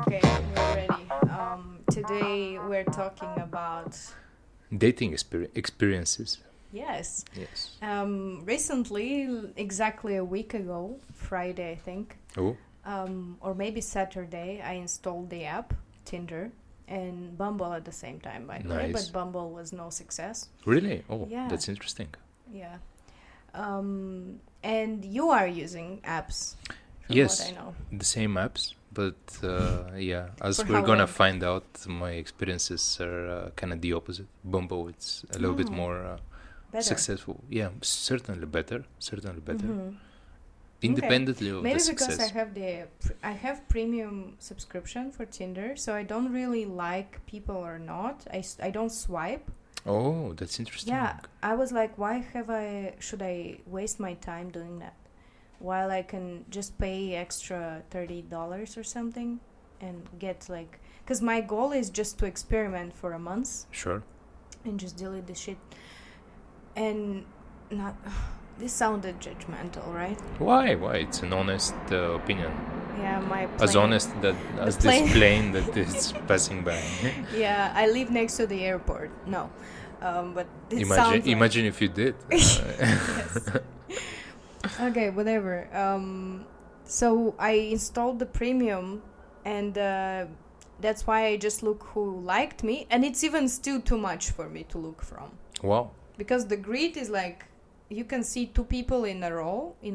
Okay, we're ready. Today we're talking about Dating experiences. yes. Yes. Recently, exactly a week ago, Friday, I think, Oh, or maybe Saturday, I installed the app Tinder and Bumble at the same time, by the way. nice. But Bumble was no success. Really? Oh, Yeah. that's interesting. Yeah. And you are using apps, from Yes, what I know. the same apps, but yeah, as For we're how gonna long? find out, my experiences are kind of the opposite. Bumble, it's a little bit Oh, more better. successful. Yeah, certainly better. Certainly better. Mhm. Independently of Maybe the because success. I have premium subscription for Tinder, so I don't really like people or not. I don't swipe. Oh, that's interesting. Yeah, I was like, why should I waste my time doing that while I can just pay extra $30 or something and get like, because my goal is just to experiment for a month Sure. and just delete the shit and not. This sounded judgmental, right? Why? It's an honest opinion. Yeah, my As plane. honest as plane- this plane that is passing by. Yeah, I live next to the airport. No, but it sounds like... Imagine if you did. Yes. Okay, whatever. So I installed the premium, and that's why I just look who liked me, and it's even still too much for me to look from, Wow. because the grid is like you can see two people in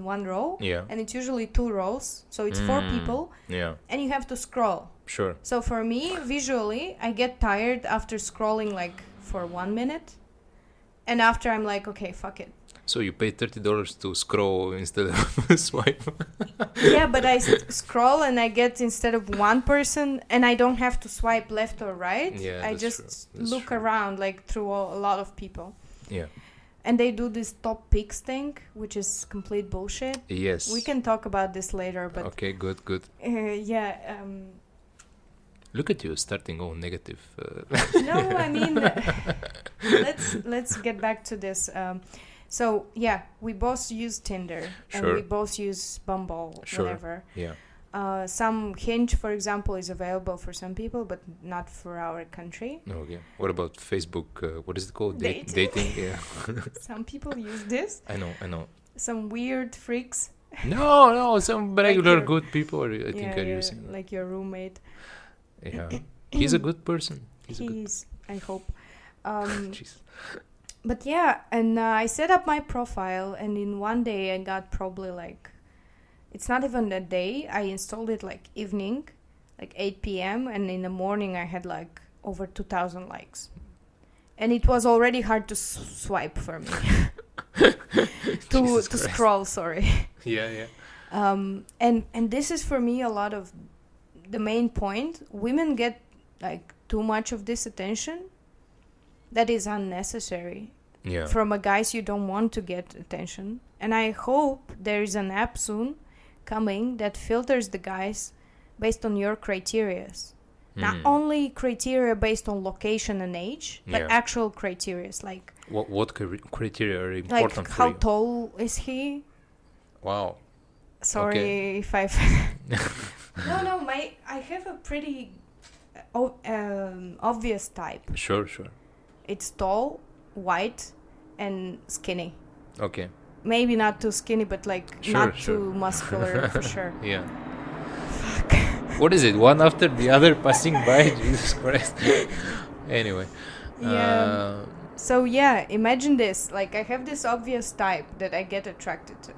one row, Yeah. and it's usually two rows, so it's four people, Yeah. and you have to scroll. Sure. So for me, visually, I get tired after scrolling like for 1 minute, and after I'm like, okay, fuck it. So you pay $30 to scroll instead of swipe. Yeah, but I scroll and I get, instead of one person, and I don't have to swipe left or right. Yeah, I that's just true. That's look true. around like through a lot of people. Yeah. And they do this top picks thing, which is complete bullshit. Yes. We can talk about this later, but Okay. Good. yeah. Look at you starting all negative. No, I mean, let's get back to this. So yeah, we both use Tinder and Sure. we both use Bumble, Sure. whatever. Yeah. Some Hinge, for example, is available for some people, but not for our country. Okay. What about Facebook? What is it called? Dating. Dating. Yeah. Some people use this. I know. Some weird freaks. No. Some regular your- good people I think are yeah, using. like your roommate. Yeah. He's a good person. He's, I hope. Jeez. But yeah, and I set up my profile, and in one day I got probably like, it's not even a day, I installed it like evening, like 8 p.m. and in the morning I had like over 2,000 likes. And it was already hard to swipe for me. to Jesus Christ. scroll, sorry. Yeah. And this is for me a lot of the main point. Women get like too much of this attention that is unnecessary. Yeah. From a guys you don't want to get attention. And I hope there is an app soon coming that filters the guys based on your criterias. Not only criteria based on location and age, but Yeah. actual criterias, like What criteria are important for how you? tall is he? Wow. Sorry Okay. if I've... No, I have a pretty obvious type. Sure. It's tall, white, and skinny. Okay. Maybe not too skinny, but like Sure, not sure. too muscular for sure. Yeah. What is it? One after the other passing by? Jesus Christ. Anyway. Yeah. So yeah, imagine this. Like I have this obvious type that I get attracted to,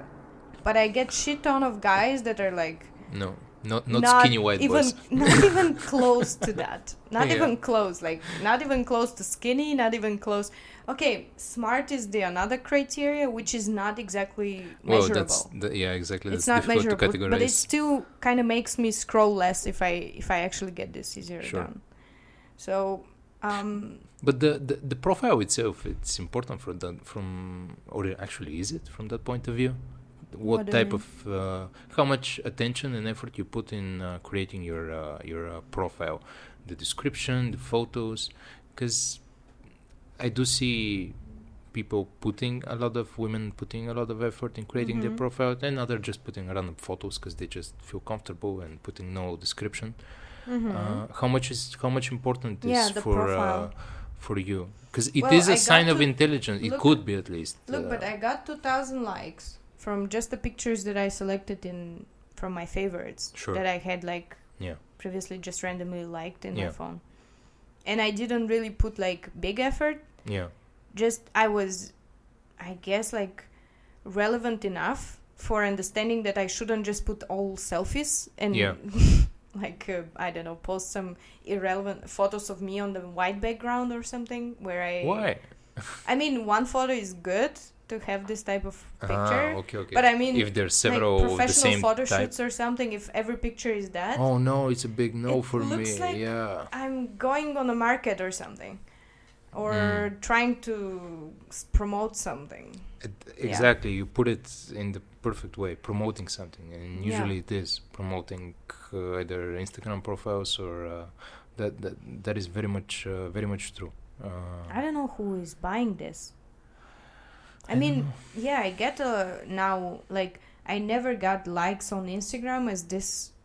but I get shit ton of guys that are like No. Not skinny white even, boys. Not even close to that. Not Yeah. even close. Like not even close to skinny. Not even close. Okay, smart is the another criteria, which is not exactly Well, measurable. exactly. It's That's not difficult to measurable, categorize. but it still kind of makes me scroll less if I actually get this easier Sure. done. So, But the profile itself, it's important for that. Or actually, is it from that point of view? What do you type mean? of how much attention and effort you put in creating your profile, the description, the photos, because I do see people women putting a lot of effort in creating their profile, and other just putting random photos because they just feel comfortable and putting no description. How much important is the profile. For you? Because it is a sign of intelligence. It could be, at least. Look, but I got 2,000 likes from just the pictures that I selected from my favorites. Sure. That I had previously just randomly liked in my phone. And I didn't really put like big effort. Yeah. Just I was, I guess, like relevant enough for understanding that I shouldn't just put all selfies and like I don't know, post some irrelevant photos of me on the white background or something where Why? I mean, one photo is good to have this type of picture. Okay. But I mean, if there's several like professional of the same photo type. shoots or something, if every picture is that. Oh no, it's a big no for me. It looks like I'm going on a market or something, or trying to promote something. Exactly, you put it in the perfect way, promoting something, and usually it is promoting either Instagram profiles or that is very much true. I don't know who is buying this. I mean, I get now, like, I never got likes on Instagram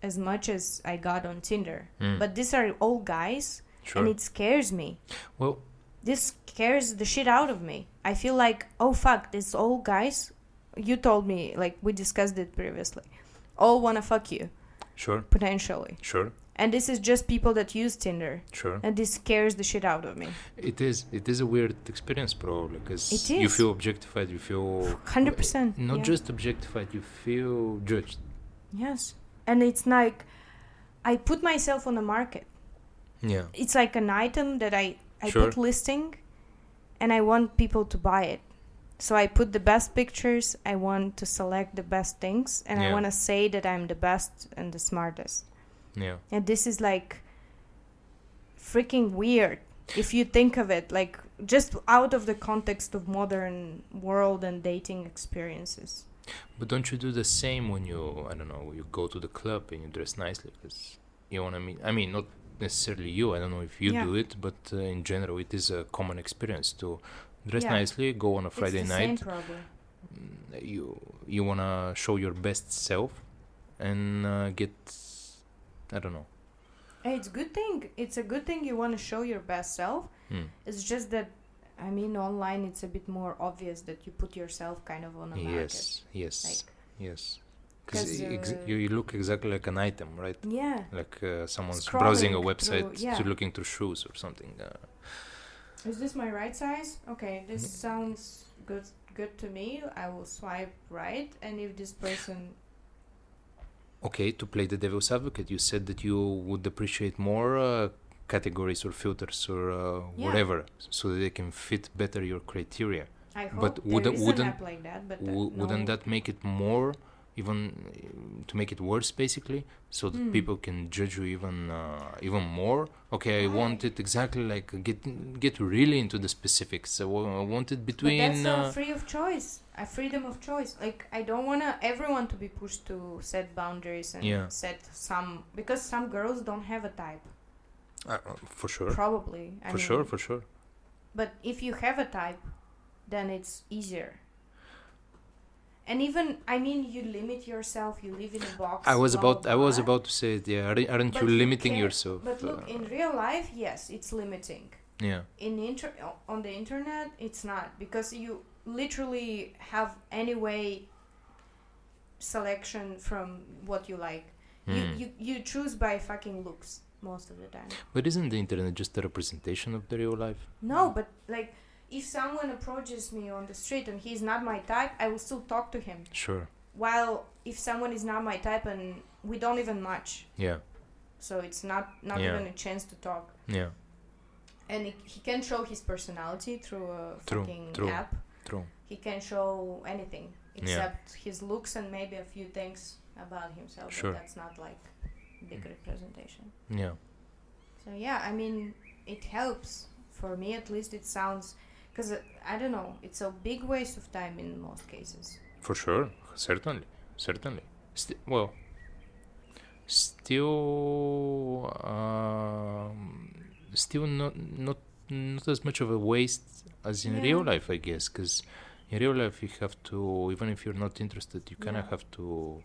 as much as I got on Tinder. But these are all guys, and it scares me. Well, this scares the shit out of me. I feel like, oh fuck, this all guys, you told me, like, we discussed it previously, all wanna fuck you. Sure. Potentially. Sure. And this is just people that use Tinder. Sure. And this scares the shit out of me. It is a weird experience, probably, because you feel objectified, you feel 100%. Not just objectified, you feel judged. Yes. And it's like I put myself on the market. Yeah. It's like an item that I put listing, and I want people to buy it. So I put the best pictures, I want to select the best things, and I want to say that I'm the best and the smartest. Yeah. And this is like freaking weird if you think of it, like just out of the context of modern world and dating experiences. But don't you do the same when you, I don't know, you go to the club and you dress nicely because you want to meet, I mean, not necessarily you, I don't know if you do it, but in general it is a common experience to dress nicely, go on a Friday night. It's the same problem. You want to show your best self and get, I don't know. Hey, it's good thing. It's a good thing you want to show your best self. It's just that, I mean, online it's a bit more obvious that you put yourself kind of on a market. Yes. Because you look exactly like an item, right? Yeah. Like someone's Scrolling browsing a website to looking through shoes or something. Is this my right size? Okay, this sounds good to me. I will swipe right, and if this person... Okay, to play the devil's advocate, you said that you would appreciate more categories or filters or whatever, so that they can fit better your criteria. I hope but there is an app like that, but wouldn't that make it more, even to make it worse, basically, so that people can judge you even more? Okay, I want it exactly like get really into the specifics. I want it between. But that's free of choice. A freedom of choice. Like, I don't want everyone to be pushed to set boundaries and set some, because some girls don't have a type. For sure. Probably. For sure. But if you have a type, then it's easier. And even, I mean, you limit yourself. You live in a box. I was about to say, aren't you limiting yourself? But look, in real life, yes, it's limiting. Yeah. On the internet, it's not, because you literally have anyway selection from what you like. You choose by fucking looks most of the time. But isn't the internet just a representation of the real life? No, but like, if someone approaches me on the street and he's not my type, I will still talk to him. Sure. While if someone is not my type and we don't even match. Yeah. So it's not even a chance to talk. Yeah. And he can show his personality through a fucking app. True. He can show anything except his looks and maybe a few things about himself. Sure. But that's not like big representation. Yeah. So yeah, I mean, it helps. For me, at least, it sounds... Because, I don't know, it's a big waste of time in most cases. For sure. Certainly. Still not as much of a waste as in real life, I guess, because in real life you have to, even if you're not interested, you kind of have to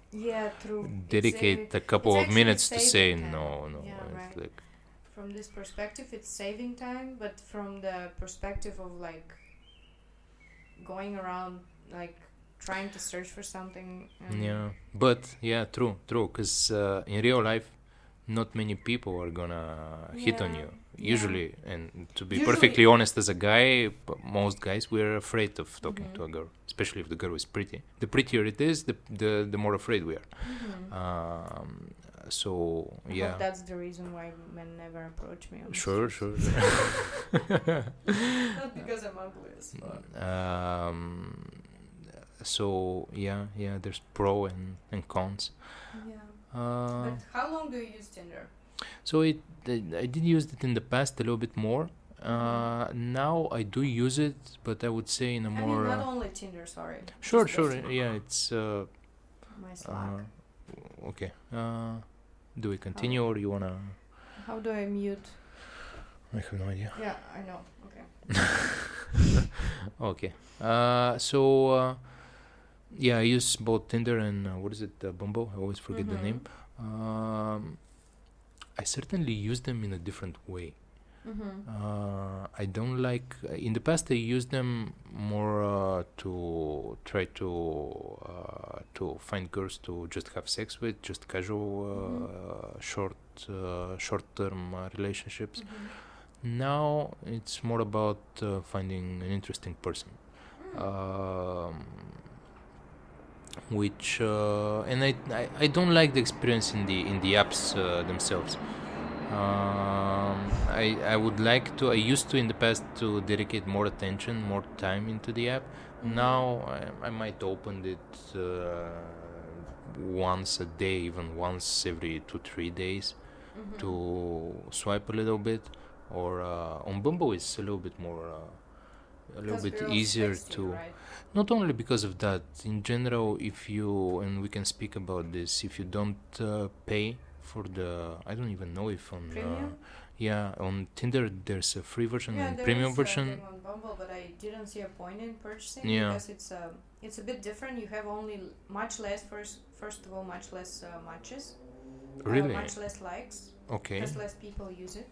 true. dedicate a couple of minutes to say no. Yeah, It's right. From this perspective, it's saving time, but from the perspective of like going around, like trying to search for something. But true, because in real life, not many people are gonna hit on you usually. And to be perfectly honest, as a guy, most guys, we're afraid of talking to a girl, especially if the girl is pretty. The prettier it is, the more afraid we are. So I hope that's the reason why men never approach me. Sure. Not because I'm ugly as fuck. So there's pro and cons. But how long do you use Tinder? So I did use it in the past a little bit more. Now I do use it, but I would say in a more. Not only Tinder, sorry. Sure. Yeah, it's. My Slack. Okay. Do we continue or you wanna? How do I mute? I have no idea. Yeah, I know. Okay. Okay. I use both Tinder and Bumble. I always forget the name. I certainly use them in a different way. I don't like. In the past, I used them more to try to find girls to just have sex with, just casual, short-term relationships. Now it's more about finding an interesting person. Which and I don't like the experience in the apps themselves. I would like to. I used to in the past to dedicate more attention, more time into the app. Now I might open it once a day, even once every 2-3 days, to swipe a little bit. Or on Bumble it's a little bit more. A little bit easier to right? Not only because of that, in general, if you, and we can speak about this, if you don't pay for the, I don't even know if on Premium? On Tinder there's a free version and there premium is version. Thing on Bumble, but I didn't see a point in purchasing because it's a bit different. You have only much less first of all much less matches, Really? much less likes. Okay. Because less people use it.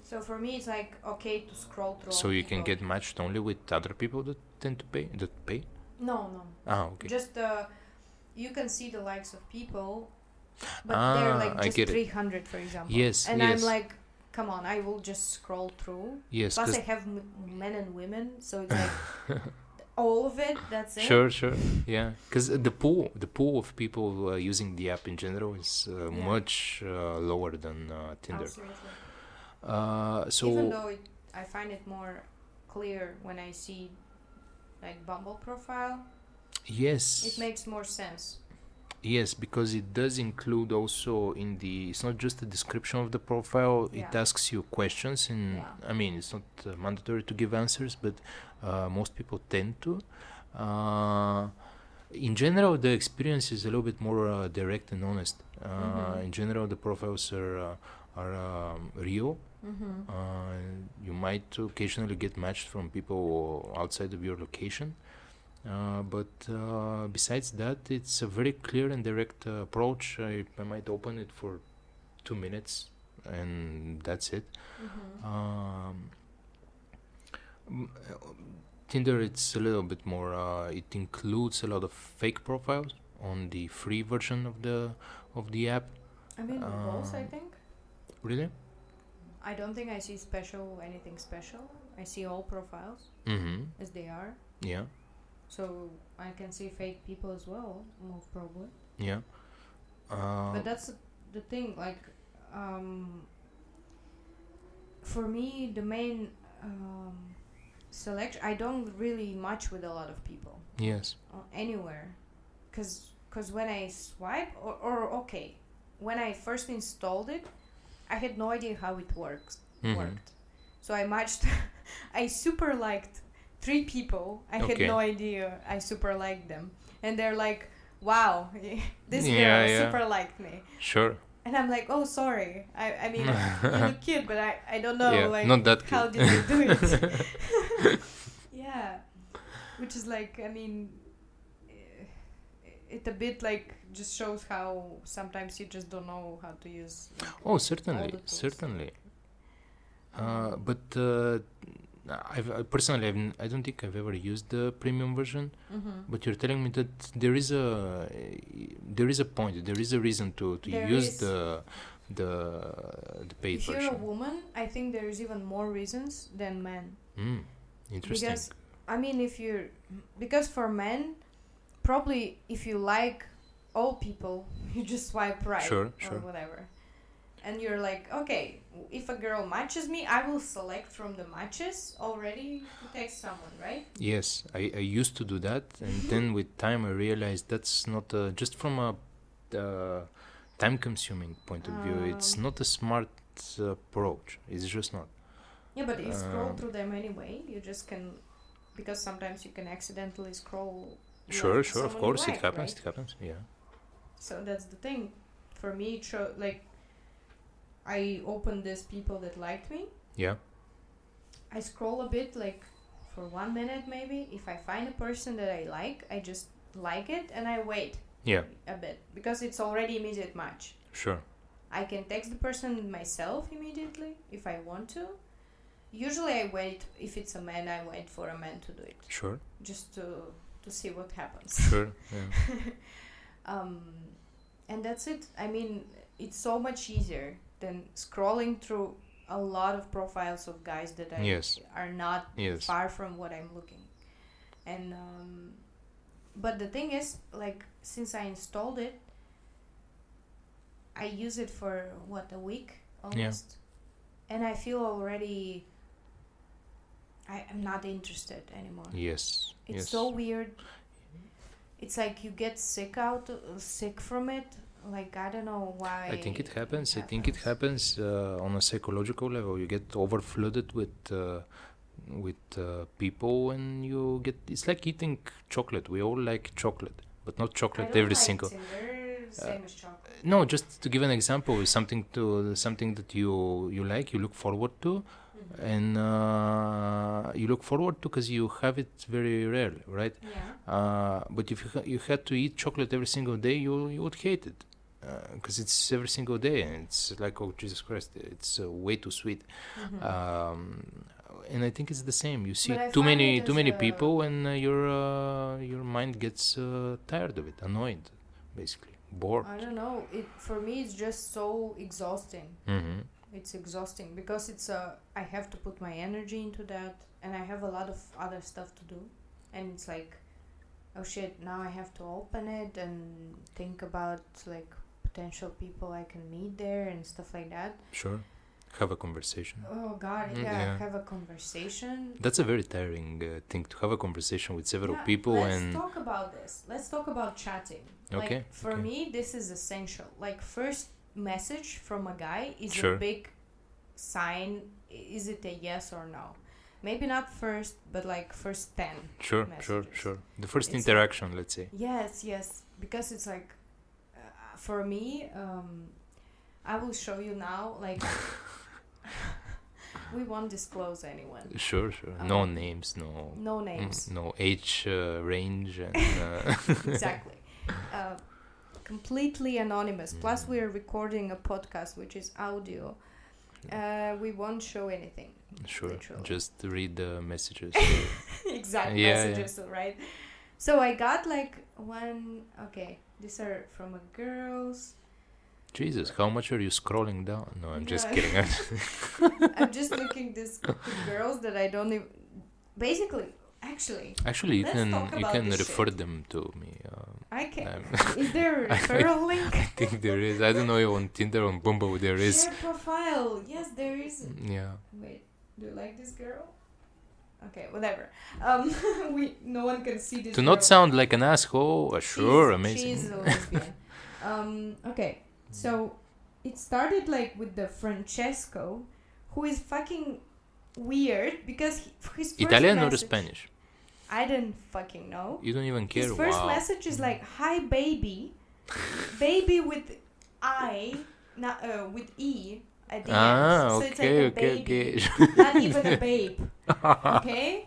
So for me, it's like okay to scroll through. So you can get matched only with other people that tend to pay. No. Okay. Just you can see the likes of people, but they're like just 300, for example. Yes. And I'm like, come on, I will just scroll through. Yes. Plus, I have men and women, so it's like all of it. That's it. Sure. Yeah, because the pool of people using the app in general is much lower than Tinder. Absolutely. So even though I find it more clear when I see like Bumble profile. Yes. It makes more sense. Yes, because it does include also it's not just a description of the profile, it asks you questions, and I mean, it's not mandatory to give answers, but most people tend to. In general, the experience is a little bit more direct and honest. In general, the profiles are real. You might occasionally get matched from people outside of your location. But besides that, it's a very clear and direct approach. I might open it for 2 minutes and that's it. Tinder, it's a little bit more. It includes a lot of fake profiles on the free version of the app. I mean, both, I think. Really? I don't think I see anything special. I see all profiles as they are. Yeah. So I can see fake people as well, most probably. Yeah. But that's the thing. Like, for me, the main selection. I don't really match with a lot of people. Yes. Anywhere, because when I swipe or when I first installed it, I had no idea how it worked. So I matched. I super liked 3 people. I had no idea I super liked them, and they're like, "Wow, this girl super liked me." Sure. And I'm like, oh, sorry. I mean, you look cute, but I don't know, Yeah, like, not that how cute. did you do it? Yeah. Which is like, I mean, it a bit like just shows how sometimes you just don't know how to use like, Oh, all certainly, the tools. certainly. Um, But personally, I don't think I've ever used the premium version. mhm. But you're telling me that there is a point, there is a reason to There use is. the paid If you're a version. woman, I think there's even more reasons than men. Interesting. Because, I mean, because for men, probably if you like all people, you just swipe right Sure, or sure. whatever. And you're like, okay, if a girl matches me, I will select from the matches already to text someone, right? Yes, I used to do that, and then with time I realized that's not just from a time-consuming point of view. It's not a smart approach. It's just not. Yeah, but you scroll through them anyway. You just can, because sometimes you can accidentally scroll. Sure, left sure. Of someone you course, like, it happens. right? It happens. Yeah. So that's the thing. For me, like, I opened these people that liked me. Yeah. I scroll a bit, like, for 1 minute maybe. If I find a person that I like, I just like it and I wait Yeah. a bit because it's already immediate match. Sure. I can text the person myself immediately if I want to. Usually I wait, if it's a man, I wait for a man to do it. Sure. Just to see what happens. Sure. Yeah. And that's it. I mean, it's so much easier than scrolling through a lot of profiles of guys that are not far from what I'm looking. And but the thing is, like, since I installed it, I use it for a week almost, and I feel already I'm not interested anymore. Yes. It's so weird. It's like you get sick from it. Like, I don't know why. I think it happens. I think it happens on a psychological level. You get overflooded with people, and you get. It's like eating chocolate. We all like chocolate, but not chocolate every single. Tinder, same as chocolate. No, just to give an example, something that you like, you look forward to, and you look forward to because you have it very rarely, right? Yeah. But if you had to eat chocolate every single day, you would hate it because it's every single day, and it's like, oh Jesus Christ, it's way too sweet. And I think it's the same. You see too many people, and your mind gets tired of it, annoyed, basically, bored. I don't know. For me, it's just so exhausting. Mm-hmm. It's exhausting because I have to put my energy into that, and I have a lot of other stuff to do, and it's like, oh shit, now I have to open it and think about like potential people I can meet there and stuff like that. Sure. Have a conversation. Oh god, have a conversation. That's a very tiring thing, to have a conversation with several people. Let's talk about this. Let's talk about chatting. Okay. Like, for me, this is essential. Like, first message from a guy is Sure. a big sign. Is it a yes or no? Maybe not first, but like first 10 messages. Sure. The first interaction, let's say. Yes. Because it's like, for me, I will show you now, like, we won't disclose anyone. Sure. No names, No names. No age range. And, Exactly. Completely anonymous. Plus, we are recording a podcast, which is audio. We won't show anything. Sure. Literally. Just read the messages. Exact messages, right? So I got like one. Okay, these are from a girl's. Jesus, how much are you scrolling down? No, I'm just kidding. I'm just looking this girls that I don't even. Basically, actually, you can refer shit. them to me. I can. Is there a referral link? I think there is. I don't know if on Tinder, on Bumble there is. Share profile. Yes, there is. Yeah. Wait, do you like this girl? Okay, whatever. No one can see this. To girl. not sound like an asshole. Sure, amazing. She's a lesbian. Okay, so it started like with the Francesco, who is fucking weird because his first Italian message, or Spanish? I don't fucking know. You don't even care. His first message is like, "Hi, baby," baby with I, not with E at the Ah, end. So it's like a okay, baby. okay. Not even a babe. Okay?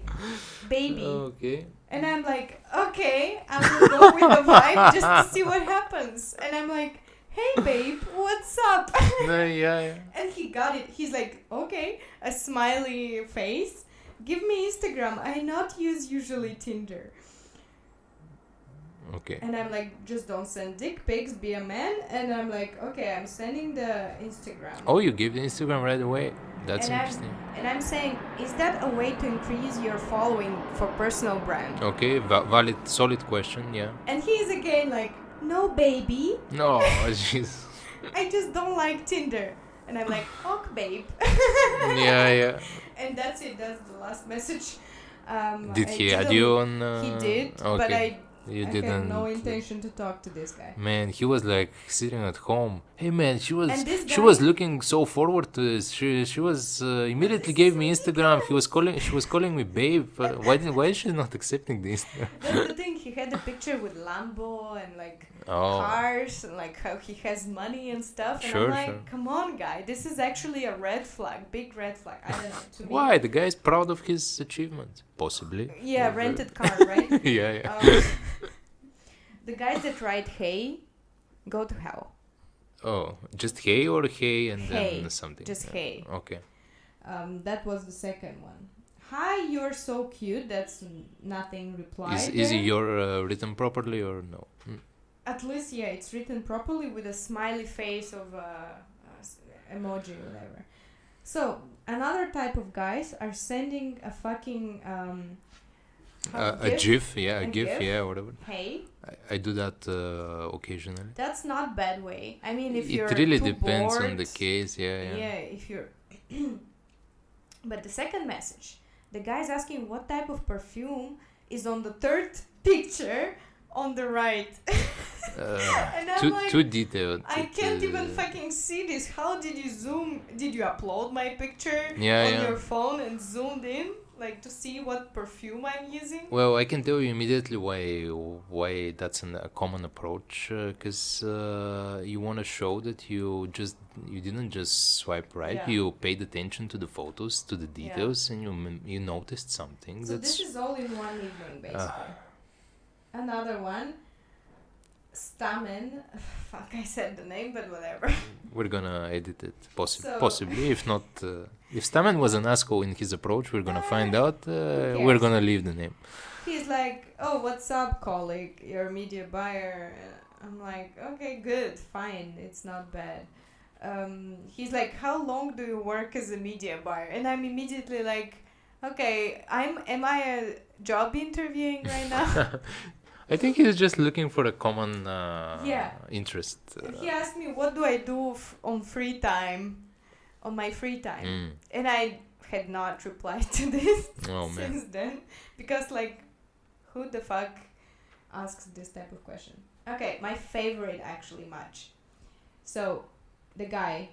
Baby. Okay. And I'm like, okay, I will go with the vibe just to see what happens. And I'm like, hey babe, what's up? No, yeah. And he got it. He's like, okay, a smiley face. Give me Instagram. I not use usually Tinder. Okay. And I'm like, just don't send dick pics, be a man. And I'm like, okay, I'm sending the Instagram. Oh, you give the Instagram right away. That's And interesting. And I'm saying, is that a way to increase your following for personal brand? Okay, valid, solid question. Yeah. And he's again like, no baby, No, jeez. I just don't like Tinder. And I'm like, ok babe. Yeah. And that's it, that's the last message. Did I he add didn't- you on? He did, Okay. but I You had didn't. no intention to talk to this guy. Man, he was like sitting at home. Hey man, she was And this she guy- was looking so forward to this. She was immediately gave me Instagram. She was calling me babe. Why is she not accepting this? That's the thing, he had a picture with Lambo and like cars and like how he has money and stuff. And Sure, I'm like, sure. come on guy, this is actually a red flag, big red flag. I don't know. To me. Why? The guy is proud of his achievements. Possibly. Yeah, rented car, right? Yeah. The guys that write hey, go to hell. Oh, just hey or hey and Hey, then something. just hey. Okay. That was the second one. Hi, you're so cute. That's nothing reply. Is your written properly or no? At least, yeah, it's written properly with a smiley face of emoji or whatever. So, another type of guys are sending a fucking A GIF, yeah, a a GIF, GIF. yeah, whatever. hey. I do that occasionally. That's not bad way. I mean, if It you're really too depends bored, on the case, yeah. if you're but the second message, the guy's asking what type of perfume is on the third picture on the right. And I'm like, Too detailed. I can't even fucking see this. How did you zoom? Did you upload my picture on your phone and zoomed in, like to see what perfume I'm using? Well, I can tell you immediately why that's a common approach, because you want to show that you didn't just swipe right. Yeah. You paid attention to the photos, to the details, and you noticed something. So this is all in one evening, basically. Another one, Stamen. Fuck, I said the name, but whatever. We're gonna edit it, So- possibly. If not, if Stamen was an asshole in his approach, we're gonna find out. cares? We're gonna leave the name. He's like, oh, what's up, colleague? You're a media buyer. I'm like, okay, good, fine, it's not bad. He's like, how long do you work as a media buyer? And I'm immediately like, okay, am I a job interviewing right now? I think he's just looking for a common interest. He asked me, what do I do on free time, on my free time? And I had not replied to this since then, because like, who the fuck asks this type of question? Okay, my favorite actually much. So, the guy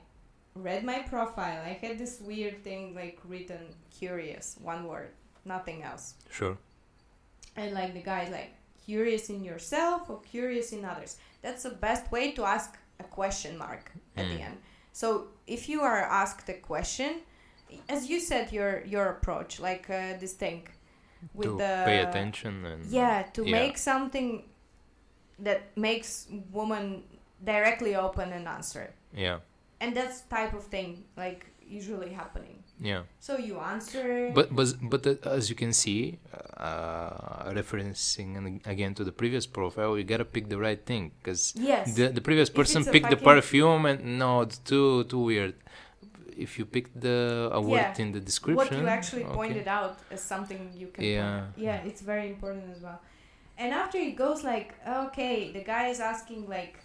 read my profile. I had this weird thing like written curious, one word, nothing else. Sure. And like the guy's like, curious in yourself or curious in others. That's the best way to ask a question mark at the end. So if you are asked a question, as you said, your approach, like this thing with To the pay attention and make something that makes woman directly open and answer. Yeah. And that's type of thing like usually happening. Yeah. So you answer. But as you can see, referencing again to the previous profile, you gotta pick the right thing, because the previous person picked the perfume and no, it's too weird. If you pick a word in the description, what you actually pointed out as something you can point out. Yeah, it's very important as well. And after it goes like, okay, the guy is asking like,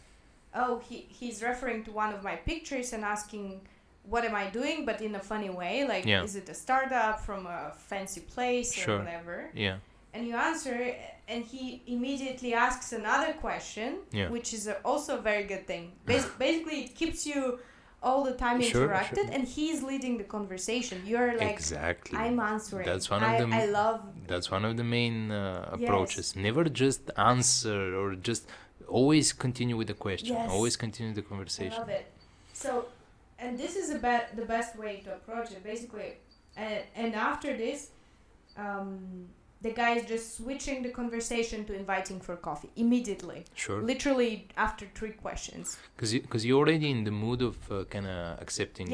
oh, he's referring to one of my pictures and asking, what am I doing, but in a funny way, like, is it a startup from a fancy place or whatever? Yeah. And you answer, and he immediately asks another question, which is also a very good thing. Basically, it keeps you all the time interacted, and he's leading the conversation. You're like, I'm answering. That's one of the main approaches. Never just answer or just always continue with the question. Always continue the conversation. I love it. So, and this is the best way to approach it, basically. And after this, the guy is just switching the conversation to inviting for coffee immediately. Sure. Literally after 3 questions. Because you're already in the mood of kind of accepting,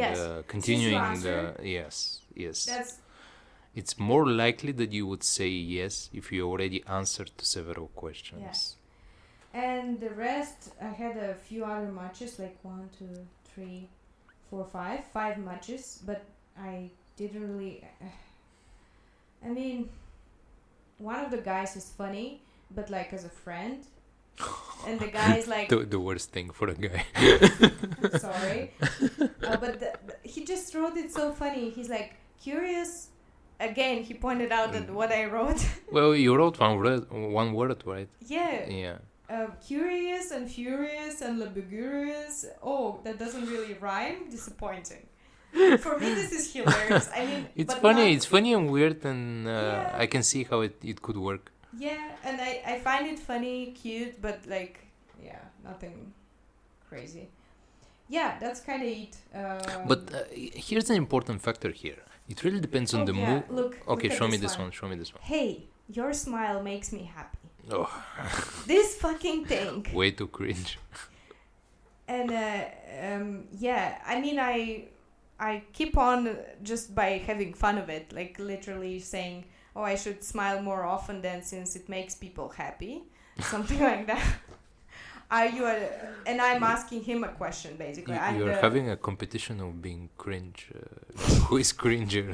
continuing the... Yes. That's... It's more likely that you would say yes if you already answered to several questions. Yes. And the rest, I had a few other matches, like 1, 2, 3, 4, 5 matches, but I didn't really... I mean, one of the guys is funny, but like as a friend, and the guy is like... the worst thing for a guy. Sorry. But he just wrote it so funny. He's like, curious... Again, he pointed out that what I wrote... Well, you wrote one word, right? Yeah. Curious and furious and laborious. Oh, that doesn't really rhyme. Disappointing. For me, this is hilarious. I mean, it's funny. It's funny and weird, and I can see how it could work. Yeah, and I find it funny, cute, but like, nothing crazy. Yeah, that's kind of it. But here's an important factor here. It really depends on the mood. Look show me this one. Show me this one. Hey, your smile makes me happy. Oh. This fucking thing. Way too cringe. And I mean, I keep on just by having fun of it, like literally saying, oh, I should smile more often then since it makes people happy. Something like that. And I'm asking him a question, basically. You're having a competition of being cringe. Who is cringer?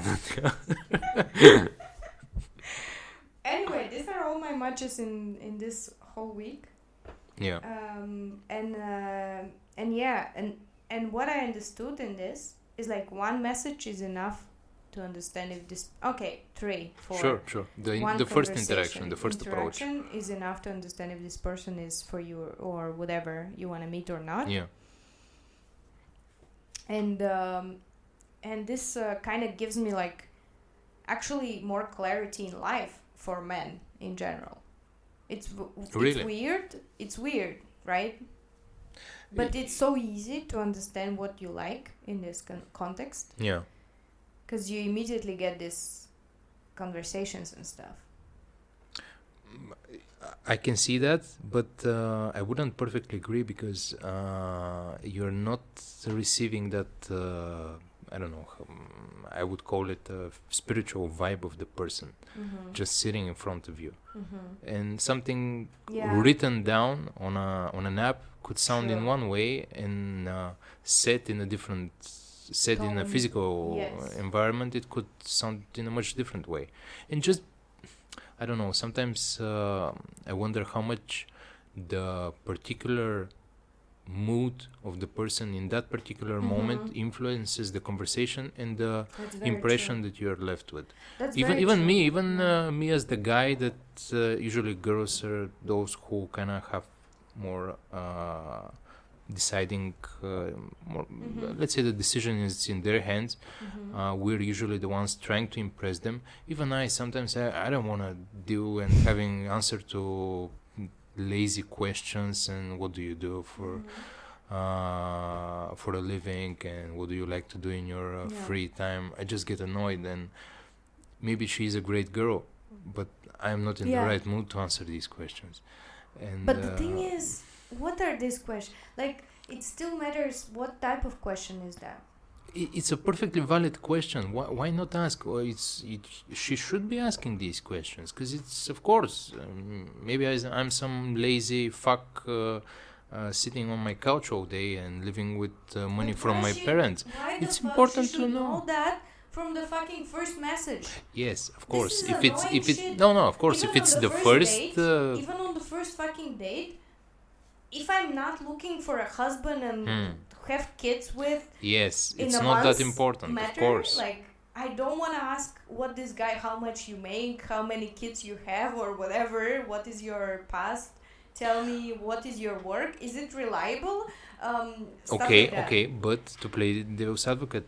Anyway, these are all my matches in this whole week. Yeah. And what I understood in this is like one message is enough to understand if this... Okay, 3, 4. Sure. The first interaction, the first approach. Is enough to understand if this person is for you or whatever you want to meet or not. Yeah. And this kind of gives me like actually more clarity in life for men in general. It's weird. It's weird, right? But it's so easy to understand what you like in this context. Yeah. Because you immediately get these conversations and stuff. I can see that, but I wouldn't perfectly agree because you're not receiving that, I don't know, I would call it a spiritual vibe of the person just sitting in front of you. And something written down on an app could sound in one way and set in a different... Set in a physical environment, it could sound in a much different way. And just, I don't know, sometimes I wonder how much the particular mood of the person in that particular moment influences the conversation and the impression that you're left with. Even me as the guy that usually girls are those who kind of have more... deciding more, let's say the decision is in their hands. We're usually the ones trying to impress them. Even sometimes I don't want to deal and having answer to lazy questions and what do you do for a living and what do you like to do in your free time. I just get annoyed, and maybe she's a great girl, but I'm not in the right mood to answer these questions. And but the thing is, what are these questions? Like, it still matters what type of question is that. It's a perfectly valid question. Why not ask? Well, she should be asking these questions because it's, of course, maybe I'm some lazy fuck sitting on my couch all day and living with money from my parents. It's important to know that from the fucking first message. Yes, of course. If it's the first even on the first fucking date. If I'm not looking for a husband and have kids with, yes, it's not that important, of course. Like, I don't want to ask what this guy, how much you make, how many kids you have, or whatever. What is your past? Tell me what is your work. Is it reliable? Okay, but to play devil's advocate,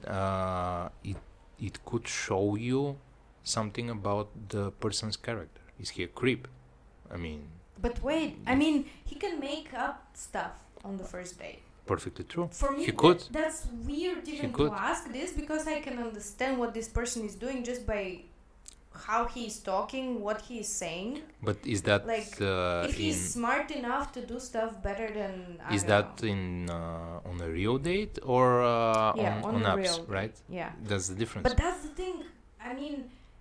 it could show you something about the person's character. Is he a creep? I mean. But wait, I mean, he can make up stuff on the first date. perfectly true. For me, He could. that's weird even could. to ask this, because I can understand what this person is doing just by how he's talking, what he's saying. But is that Like, if he's smart enough to do stuff better than is that in on a real date or on a apps, real right? date, yeah. That's the difference. But that's the thing. I mean,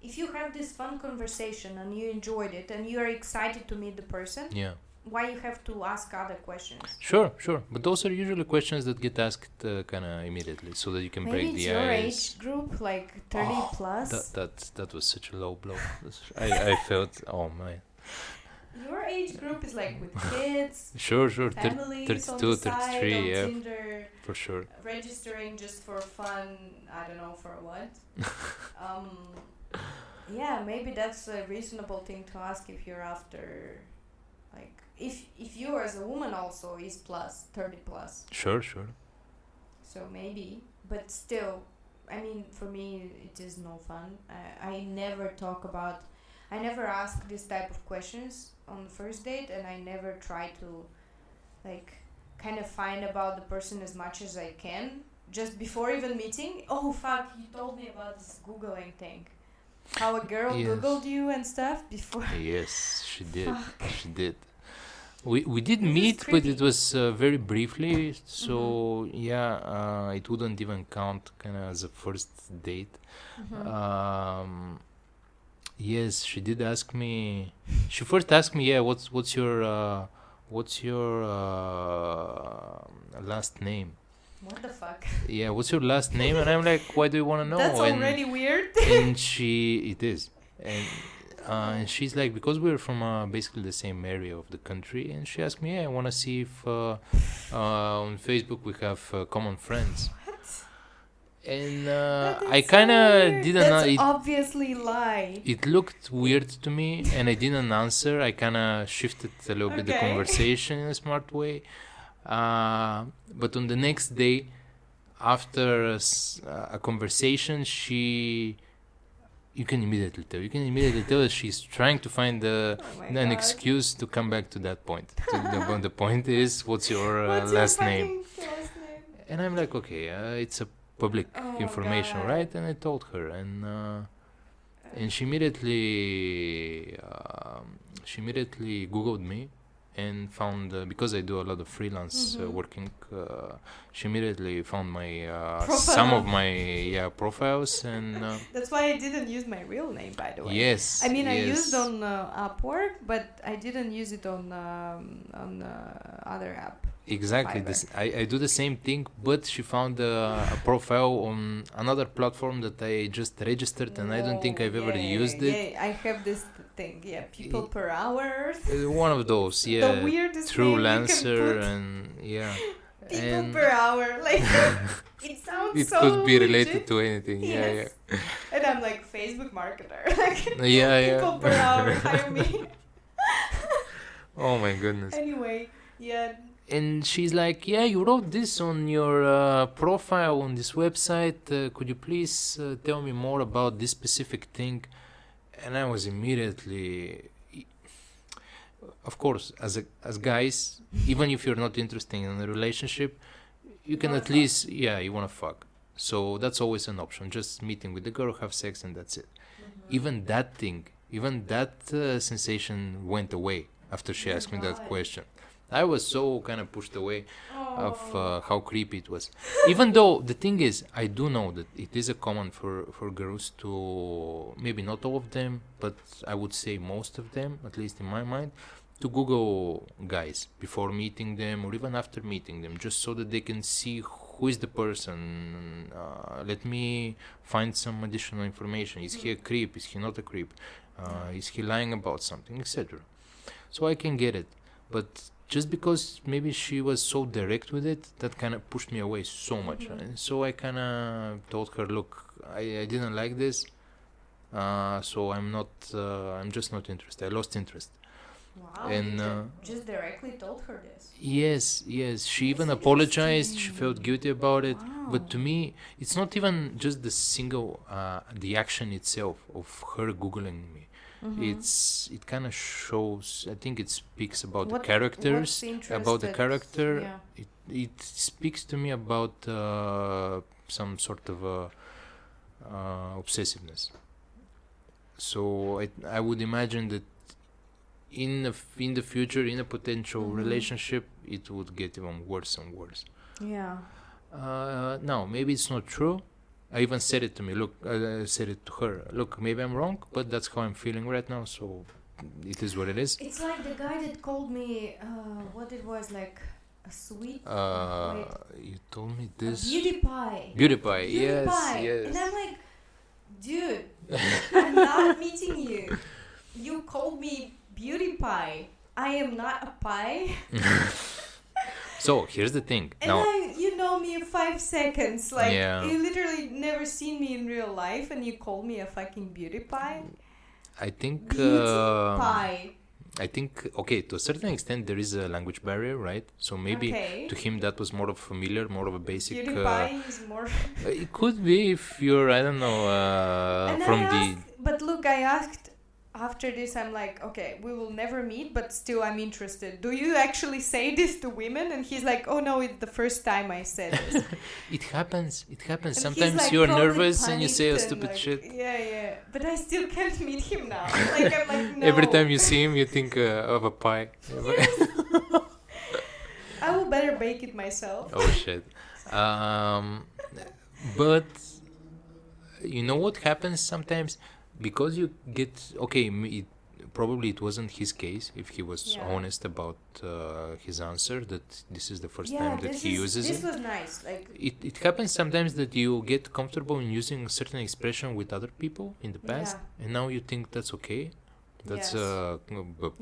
if you have this fun conversation and you enjoyed it and you are excited to meet the person, Yeah. why you have to ask other questions? Sure. But those are usually questions that get asked kind of immediately, so that you can break the Maybe it's your ice. age group, like 30 plus. That was such a low blow. I felt, oh man. Your age group is like with kids, Sure. families on 32, the side, 33, on yeah, Tinder, for sure. registering just for fun. I don't know for what. Yeah, maybe that's a reasonable thing to ask if you're after, like, if you as a woman also is plus 30 plus. Sure. So maybe, but still, I mean, for me, it is no fun. I never ask this type of questions on the first date, and I never try to, like, kind of find about the person as much as I can just before even meeting. Oh fuck, you told me about this Googling thing. How a girl Googled you and stuff before. Yes, she did. Fuck. She did. We did meet, but it was very briefly. So it wouldn't even count kind of as a first date. Yes, she did ask me. She first asked me, what's your last name? What the fuck? Yeah, what's your last name? And I'm like, why do you want to know? That's already weird. And it is. And she's like, because we're from basically the same area of the country. And she asked me, I want to see if on Facebook we have common friends. What? And I kind of didn't know. That's obviously lie. It looked weird to me, and I didn't answer. I kind of shifted a little bit the conversation in a smart way. But on the next day, after a conversation, you can immediately tell that she's trying to find an excuse to come back to that point. The point is, what's your last name? And I'm like, okay, it's a public information, right? And I told her, and she immediately Googled me and found, because I do a lot of freelance working, she immediately found my some of my profiles, and that's why I didn't use my real name, by the way. Yes, I mean, I used on Upwork, but I didn't use it on other app. Exactly. I do the same thing, but she found a profile on another platform that I just registered, and I don't think I've ever used it. Yeah, I have this thing. Yeah, people per hour. One of those. Yeah. The weirdest True name Lancer, you can put. and yeah. People per hour, like it sounds it so could be related legit. to anything. Yes. Yeah. And I'm like Facebook marketer. Like, people per hour hire me. Oh my goodness. Anyway, yeah. And she's like, yeah, you wrote this on your profile on this website. Could you please tell me more about this specific thing? And I was immediately, of course, as guys, even if you're not interested in a relationship, you can at least, you want to fuck. So that's always an option. Just meeting with the girl, have sex, and that's it. Even that sensation went away after she asked me that question. I was so kind of pushed away of how creepy it was. Even though the thing is, I do know that it is a common for girls to, maybe not all of them, but I would say most of them, at least in my mind, to Google guys before meeting them or even after meeting them, just so that they can see who is the person. Let me find some additional information. Is he a creep? Is he not a creep? Is he lying about something, etc. So I can get it. But just because maybe she was so direct with it, that kind of pushed me away so much. And so I kind of told her, look, I didn't like this, so I'm just not interested. I lost interest. Wow, and just directly told her this. Yes, she even apologized. She felt guilty about it. Wow. But to me, it's not even just the action itself of her Googling me. it kind of shows. I think it speaks about the What's characters, about the interested? character. Yeah. It speaks to me about some sort of obsessiveness. So I would imagine that in the future, in a potential relationship, it would get even worse and worse. Yeah. No, maybe it's not true. I even said it to me. Look, I said it to her. Look, maybe I'm wrong, but that's how I'm feeling right now. So it is what it is. It's like the guy that called me. What it was like a sweet. You told me this. Beauty pie. Beauty pie. Beauty Yes, pie. yes. And I'm like, dude, I'm not meeting you. You called me beauty pie. I am not a pie. So here's the thing. And Now, you know me in 5 seconds. Like, Yeah. you literally never seen me in real life and you call me a fucking beauty pie? I think. Beauty pie. I think, okay, to a certain extent, there is a language barrier, right? So maybe Okay. to him that was more of familiar, more of a basic. Beauty pie is more... It could be if you're, I don't know, And from I the. asked, but look, I asked after this, I'm like, okay, we will never meet, but still I'm interested. Do you actually say this to women? And he's like, oh no, it's the first time I said this. It happens. It happens. And Sometimes he's, like, you're probably nervous and you say a panicked and, stupid like, shit. Yeah. But I still can't meet him now. Like, I'm like, no. Every time you see him, you think of a pie. I will better bake it myself. Oh shit. But you know what happens sometimes? Because you get okay, probably it wasn't his case if he was Yeah. honest about his answer that this is the first Yeah, time that he uses this it. was nice. Like, It happens sometimes that you get comfortable in using a certain expression with other people in the past, and now you think that's okay. That's Yes.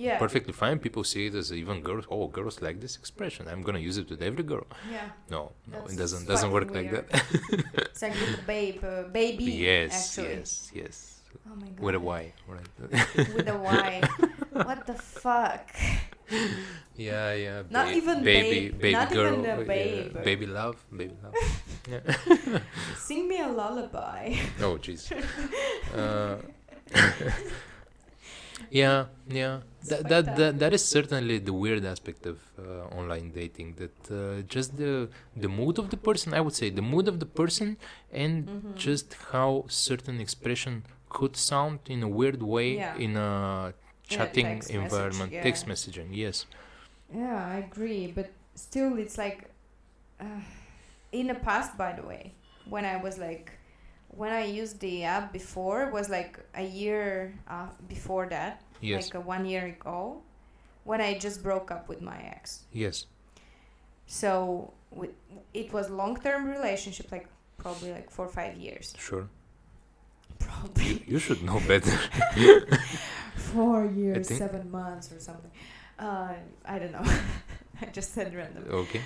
Yeah. perfectly fine. People see it as even girls. Oh, girls like this expression. I'm gonna use it with every girl. yeah. No, That's it doesn't work fucking like that. It's like with the baby. Yes, actually. yes. Oh my god. With a Y, right? With a Y. What the fuck? Yeah. Not even baby, babe, baby not girl, even a babe. baby love. Yeah. Sing me a lullaby. Oh, jeez. Yeah. That is certainly the weird aspect of online dating. That just the mood of the person. I would say the mood of the person, and just how certain expression could sound in a weird way in a chatting text environment, message, text messaging. Yes. Yeah, I agree, but still, it's like in the past. By the way, when I used the app before, was like a year before that. Yes. Like 1 year ago, when I just broke up with my ex. Yes. So it was long-term relationship, like probably like 4 or 5 years. Sure. Probably You should know better. 4 years, think- 7 months or something. I don't know. I just said random. Okay.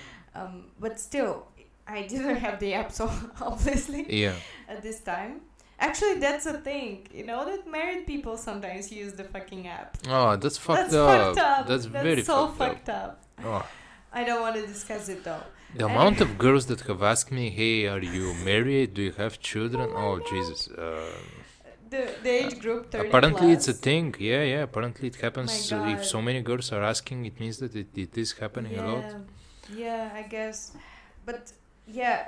But still, I didn't have the app, so obviously Yeah. at this time. Actually, that's a thing. You know that married people sometimes use the fucking app. Oh, that's fucked That's up. fucked up. That's very so fucked up. Oh. I don't want to discuss it though. The amount of girls that have asked me, "Hey, are you married? Do you have children?" Oh, Jesus. The age group 30 Apparently, plus. it's a thing. Yeah. Apparently, it happens. My If God. so many girls are asking, it means that it is happening a lot. Yeah, I guess. But yeah,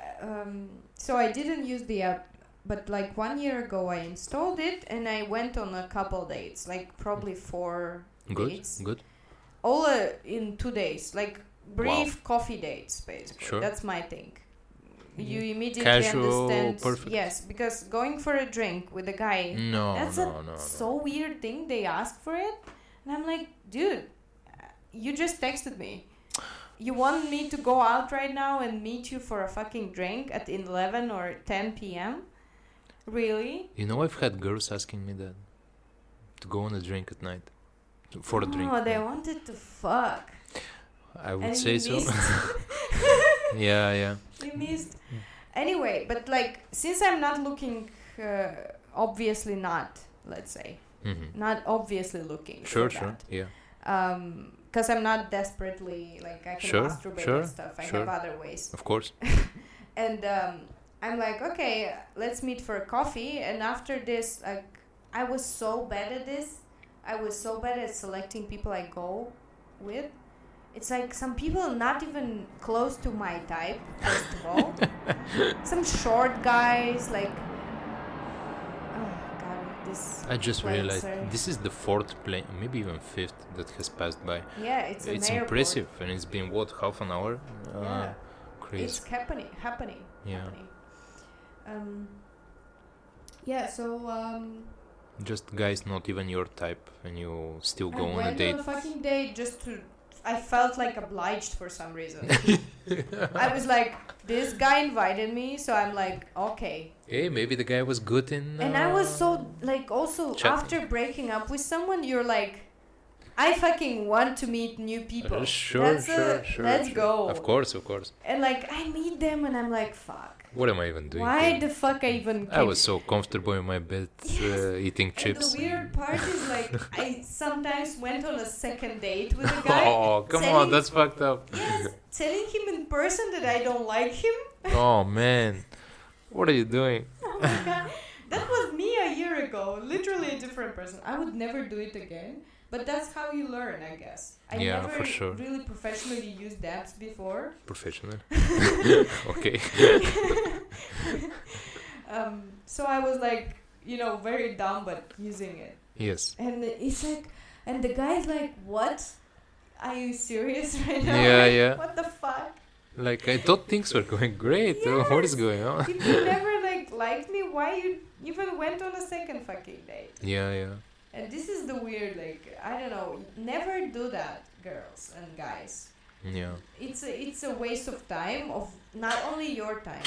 so I didn't use the app. But like 1 year ago, I installed it and I went on a couple dates, like probably 4 dates. Good. All in 2 days, like brief coffee dates, basically. Sure. That's my thing. You immediately Casual, understand. perfect. Yes, because going for a drink with a guy, that's No. so weird thing. They ask for it, and I'm like, dude, you just texted me. You want me to go out right now and meet you for a fucking drink at 11 or 10 p.m.? Really? You know, I've had girls asking me that to go on a drink at night, for a drink. Oh, they wanted to fuck. I would And say you so. missed. Yeah. You missed. Anyway, but like, since I'm not looking, obviously not, let's say, not obviously looking. Sure. for that. Yeah. Because I'm not desperately, like, I can masturbate and stuff. I have other ways. Of course. And I'm like, okay, let's meet for a coffee. And after this, like, I was so bad at this. I was so bad at selecting people I go with. It's like some people not even close to my type, first of all. Some short guys, like... Oh, God, this... I just plane, realized sorry. this is the fourth plane, maybe even fifth, that has passed by. Yeah, it's an airport. Impressive, and it's been what, half an hour? Yeah. Crazy. It's happening. Yeah. Yeah, so Just guys not even your type, and you still go I on a went date. on a fucking date just to... I felt like obliged for some reason. I was like, this guy invited me, so I'm like, okay. Hey, maybe the guy was good in. And I was so, like, also, chatting. after breaking up with someone, you're like, I fucking want to meet new people. Sure. Let's go. Of course. And, like, I meet them and I'm like, fuck. What am I even doing? Why here? the fuck I even I was so comfortable in my bed, eating chips. And the weird part is, like, I sometimes went on a second date with a guy. Oh, come on, that's fucked up. Yes, telling him in person that I don't like him. Oh, man. What are you doing? Oh my God. That was me a year ago. Literally a different person. I would never do it again. But that's how you learn, I guess. I never for sure. really professionally used apps before. Professional. Okay. So I was like, very dumb, but using it. Yes. And it's like, and the guy's like, what? Are you serious right now? Yeah. What the fuck? Like, I thought things were going great. Yes. What is going on? If you never liked me, why you even went on a second fucking date? Yeah. And this is the weird, I don't know, never do that, girls and guys. Yeah. It's a waste of time, of not only your time.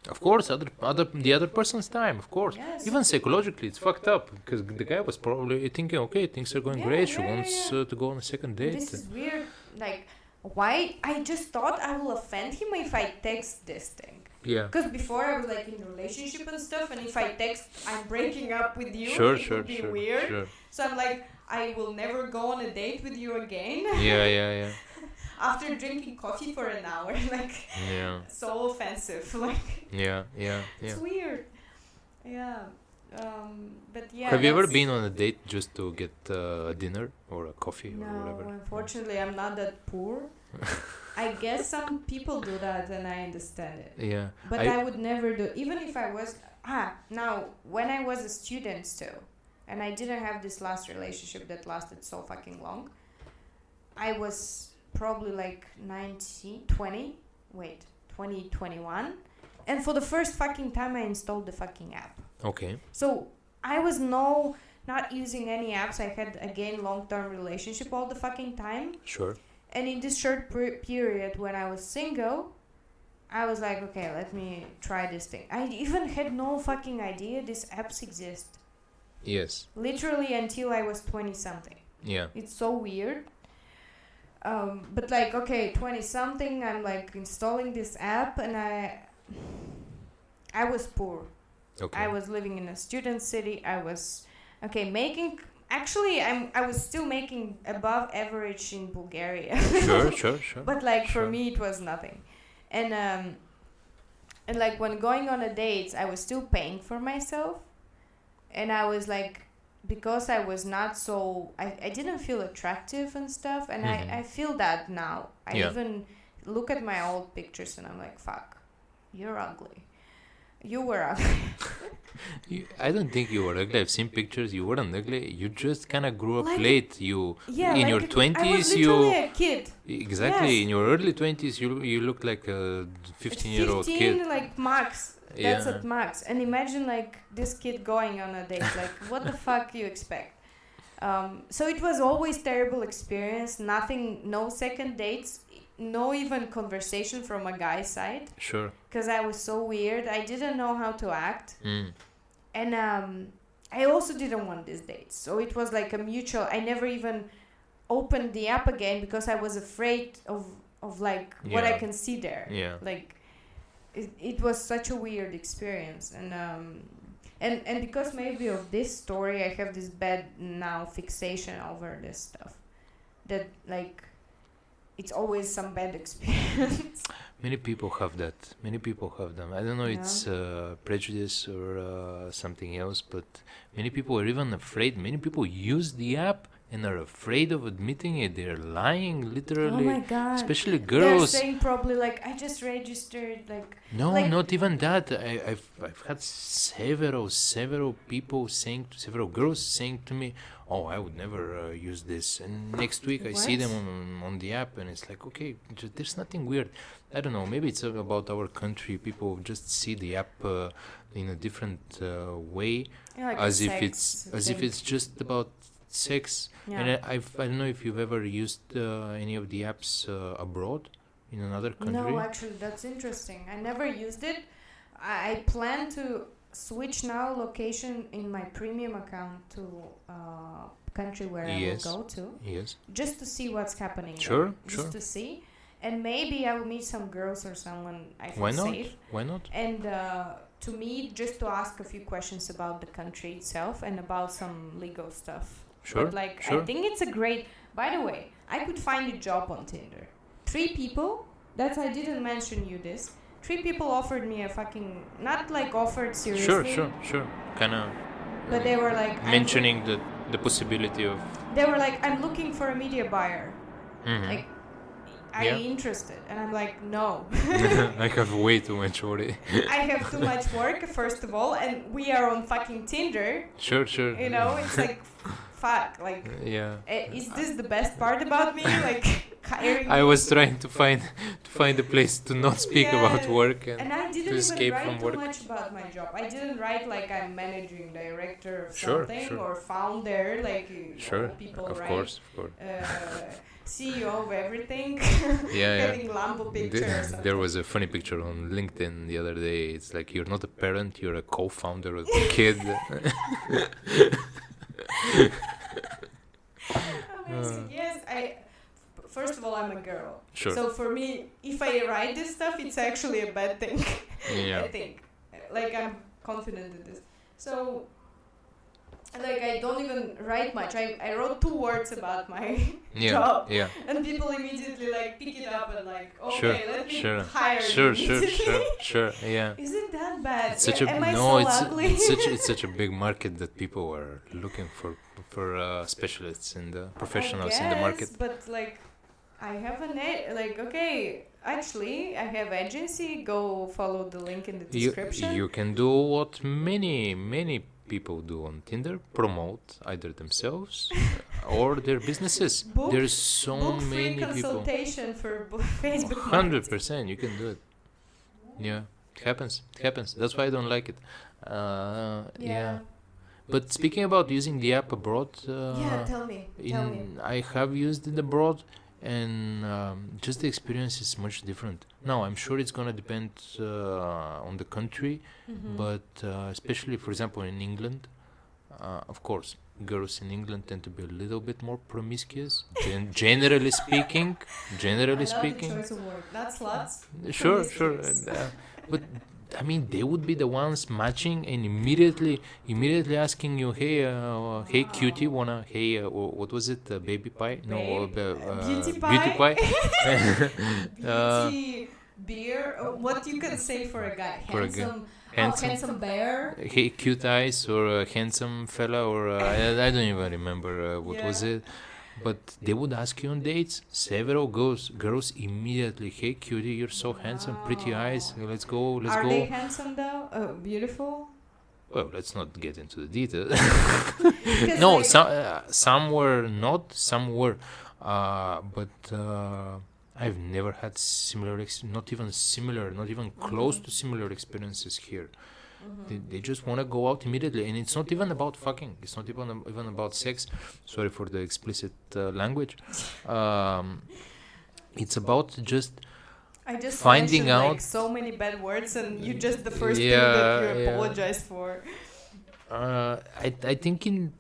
Of course, the other person's time, of course. Yes. Even psychologically, it's fucked up because the guy was probably thinking, okay, things are going great. She wants to go on a second date. This is weird. Why? I just thought I will offend him if I text this thing. Yeah. Because before I was in a relationship and stuff, and if I text, I'm breaking up with you, it would be weird. Sure. So I'm like, I will never go on a date with you again. Yeah. After drinking coffee for an hour, Yeah. so offensive. Yeah. It's weird. Yeah. But yeah. Have you ever been on a date just to get a dinner or a coffee or whatever? No, unfortunately, I'm not that poor. I guess some people do that, and I understand it. Yeah. But I would never do. Even if I was... now, when I was a student still, and I didn't have this last relationship that lasted so fucking long, I was probably 20, 21. And for the first fucking time, I installed the fucking app. Okay. So I was not using any apps. I had, again, long-term relationship all the fucking time. Sure. And in this short period when I was single, I was like, okay, let me try this thing. I even had no fucking idea these apps exist. Yes. Literally until I was 20-something. Yeah. It's so weird. But 20-something, I'm installing this app, and I was poor. Okay. I was living in a student city. I was making... Actually, I was still making above average in Bulgaria. Sure. But for me, it was nothing. And when going on a date, I was still paying for myself. And I was because I was not so... I didn't feel attractive and stuff. And I feel that now. I even look at my old pictures and I'm like, fuck, you're ugly. You were ugly. I don't think you were ugly. I've seen pictures. You weren't ugly. You just kind of grew up late. You in your 20s. I was literally a kid. Exactly. Yes. In your early 20s, you looked like a 15-year-old kid. 15, max. That's at max. And imagine this kid going on a date. What the fuck you expect? So it was always terrible experience. Nothing. No second dates. No even conversation from a guy's side. Sure. Because I was so weird. I didn't know how to act. And I also didn't want these dates. So it was a mutual... I never even opened the app again because I was afraid of what I can see there. Yeah. It was such a weird experience. And because maybe of this story, I have this bad now fixation over this stuff. That it's always some bad experience. Many people have that. Many people have them. I don't know. Yeah. It's prejudice or something else, but many people are even afraid. Many people use the app and are afraid of admitting it. They're lying, Oh literally. my god. Especially They're girls. saying probably like I just registered like No, like- not even that. I've had several people saying, several girls saying to me, "Oh, I would never use this." And next week I see them on the app, and it's like, okay, there's nothing weird. I don't know. Maybe it's about our country. People just see the app in a different way, yeah, like as a if sex as if thing. it's just about sex. Yeah. And I don't know if you've ever used any of the apps abroad in another country. No, actually, that's interesting. I never used it. I plan to switch now location in my premium account to country where Yes. I will go to, Yes. just to see what's happening. Sure, there, just sure. to see, and maybe I will meet some girls or someone I feel Why not? safe. Why not? And to meet, just to ask a few questions about the country itself and about some legal stuff. Sure. But like, sure. I think it's a great. By the way, I could find a job on Tinder. 3 people. That's I didn't mention you this. 3 people offered me a fucking not like offered seriously. Sure. Kind of But they were like mentioning the possibility of. They were like, I'm looking for a media buyer. Mhm. Like, are Yeah. you interested? And I'm like, no. I have way too much already. I have too much work, first of all, and we are on fucking Tinder. Sure. You know, it's like, fuck. Like, Yeah. is this the best part about me? Like, hiring I me? was trying to find a place to not speak Yeah. about work And I to didn't even escape write from too work. much about my job. I didn't write like I'm managing director of Sure, something sure. or founder, like Sure. people Of write. course. CEO of everything, Yeah. having Lambo picture or something. There was a funny picture on LinkedIn the other day. It's like you're not a parent, you're a co-founder of the kid. Amazing. Yes, first of all, I'm a girl. Sure. So for me, if I write this stuff, it's actually a bad thing. Yeah. I think. Like, I'm confident in this. So, like, I don't even write much. I wrote 2 words about my job. Yeah. And people immediately, like, pick it up and, like, okay, Sure, let me sure, hire you immediately. Sure. Yeah. Is it that bad? It's such a Am I no. so It's ugly? it's such a big market that people are looking for specialists and professionals in the market. But like, I have okay. Actually, I have agency. Go follow the link in the description. You can do what many people do on Tinder: promote either themselves or their businesses. There's so book free many people. consultation for Facebook. 100%, you can do it. Yeah, it happens. That's why I don't like it. Yeah. But speaking about using the app abroad, Tell me. I have used it abroad, and just the experience is much different. Now, I'm sure it's gonna depend on the country, but especially, for example, in England, of course, girls in England tend to be a little bit more promiscuous, generally speaking. I love the choice of word. Not sluts. Sure. Promiscuous. But I mean, they would be the ones matching and immediately asking you, hey cutie, what was it, baby pie? No, Beauty pie? beauty pie. Beauty beer. What you can say for a guy? For a guy. Handsome bear. Hey, cute eyes, or a handsome fella, or I don't even remember what was it. But they would ask you on dates. Several girls immediately, hey cutie, you're so handsome, pretty eyes, let's go. Are they handsome though? Beautiful? Well, let's not get into the details. Because, No, like, some were not, some were. But I've never had not even close to similar experiences here. They just want to go out immediately, and it's not even about fucking. It's not even about sex. Sorry for the explicit language. It's about just I just finding mentioned, out. like, so many bad words, and you just the first thing Yeah, that you yeah. apologize for. I think in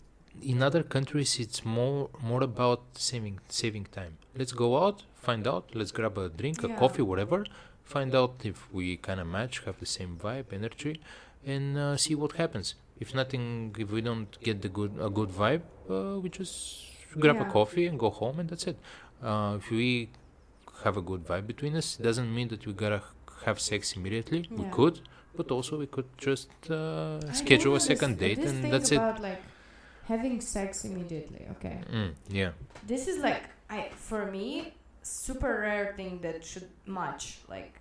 other countries it's more about saving time. Let's go out, find out. Let's grab a drink, a Yeah. coffee, whatever. Find out if we kind of match, have the same vibe, energy, and see what happens. If we don't get a good vibe, we just grab a Yeah. coffee and go home, and that's it. If we have a good vibe between us. It doesn't mean that we gotta have sex immediately. We Yeah. could, but also we could just schedule a second date, this and thing that's it. about like having sex immediately. Okay. Yeah. This is like for me super rare thing that should match. Like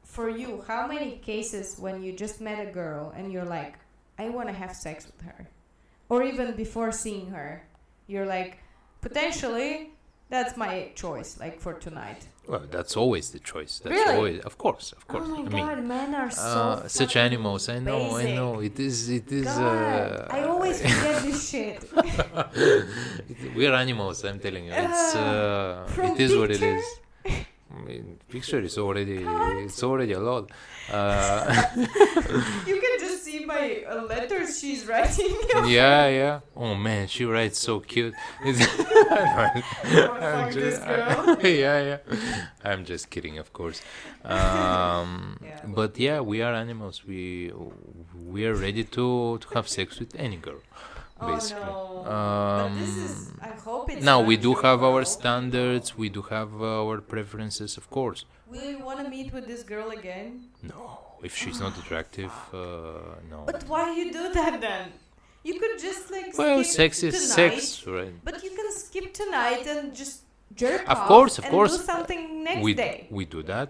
for you, how many cases when you just met a girl and you're like, I want to have sex with her, or even before seeing her, you're like, potentially that's my choice, like for tonight. Well, that's always the choice. That's Really? always, of course. Oh my I god, mean, men are so such fucking animals. I know. basic. It is. God, I always forget this shit. We're animals. I'm telling you. It's From it is what it picture? is. I mean, picture is already a lot. You can just see my letters she's writing. Yeah. Oh man, she writes so cute. Fuck this girl. Yeah. I'm just kidding, of course. But yeah, we are animals. We are ready to have sex with any girl, basically. Oh no. But this is, I hope it's Now not we do true have for our all standards. We do have our preferences, of course. people. Will you want to meet with this girl again? No, if she's not attractive, no. But why you do that then? You could just like Well, skip sex is tonight, sex, right? but you can skip tonight and just jerk Of off course. and do something next day. We do that.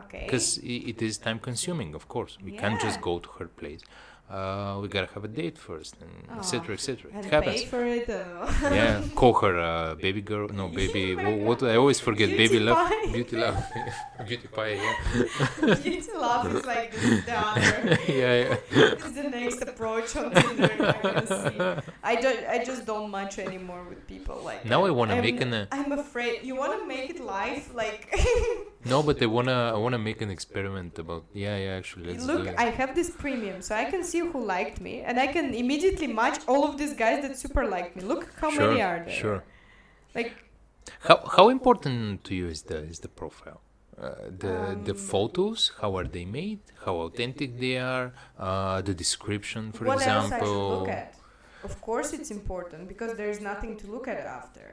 Okay. Because it is time consuming, of course. We can't just Yeah. go to her place. We gotta have a date first, and etc. etc. And It pay happens. for it. Yeah, call her baby girl. No, baby. What I always forget. Beauty Baby love. pie. Beauty love. Beauty pie. Yeah. Beauty love is like this down there. Yeah. It's the next approach on Tinder. I can see. I just don't match anymore with people like. Now that. I wanna make I'm afraid. You wanna make it live, like. No, but I wanna make an experiment about. Yeah. Actually, let's do Look, it. I have this premium, so I can see who liked me, and I can immediately match all of these guys that super liked me. Look how many are there. Sure. Like. How important to you is the profile? The photos, how are they made? How authentic they are? The description, for What else I should example. look at? Of course, it's important because there's nothing to look at after.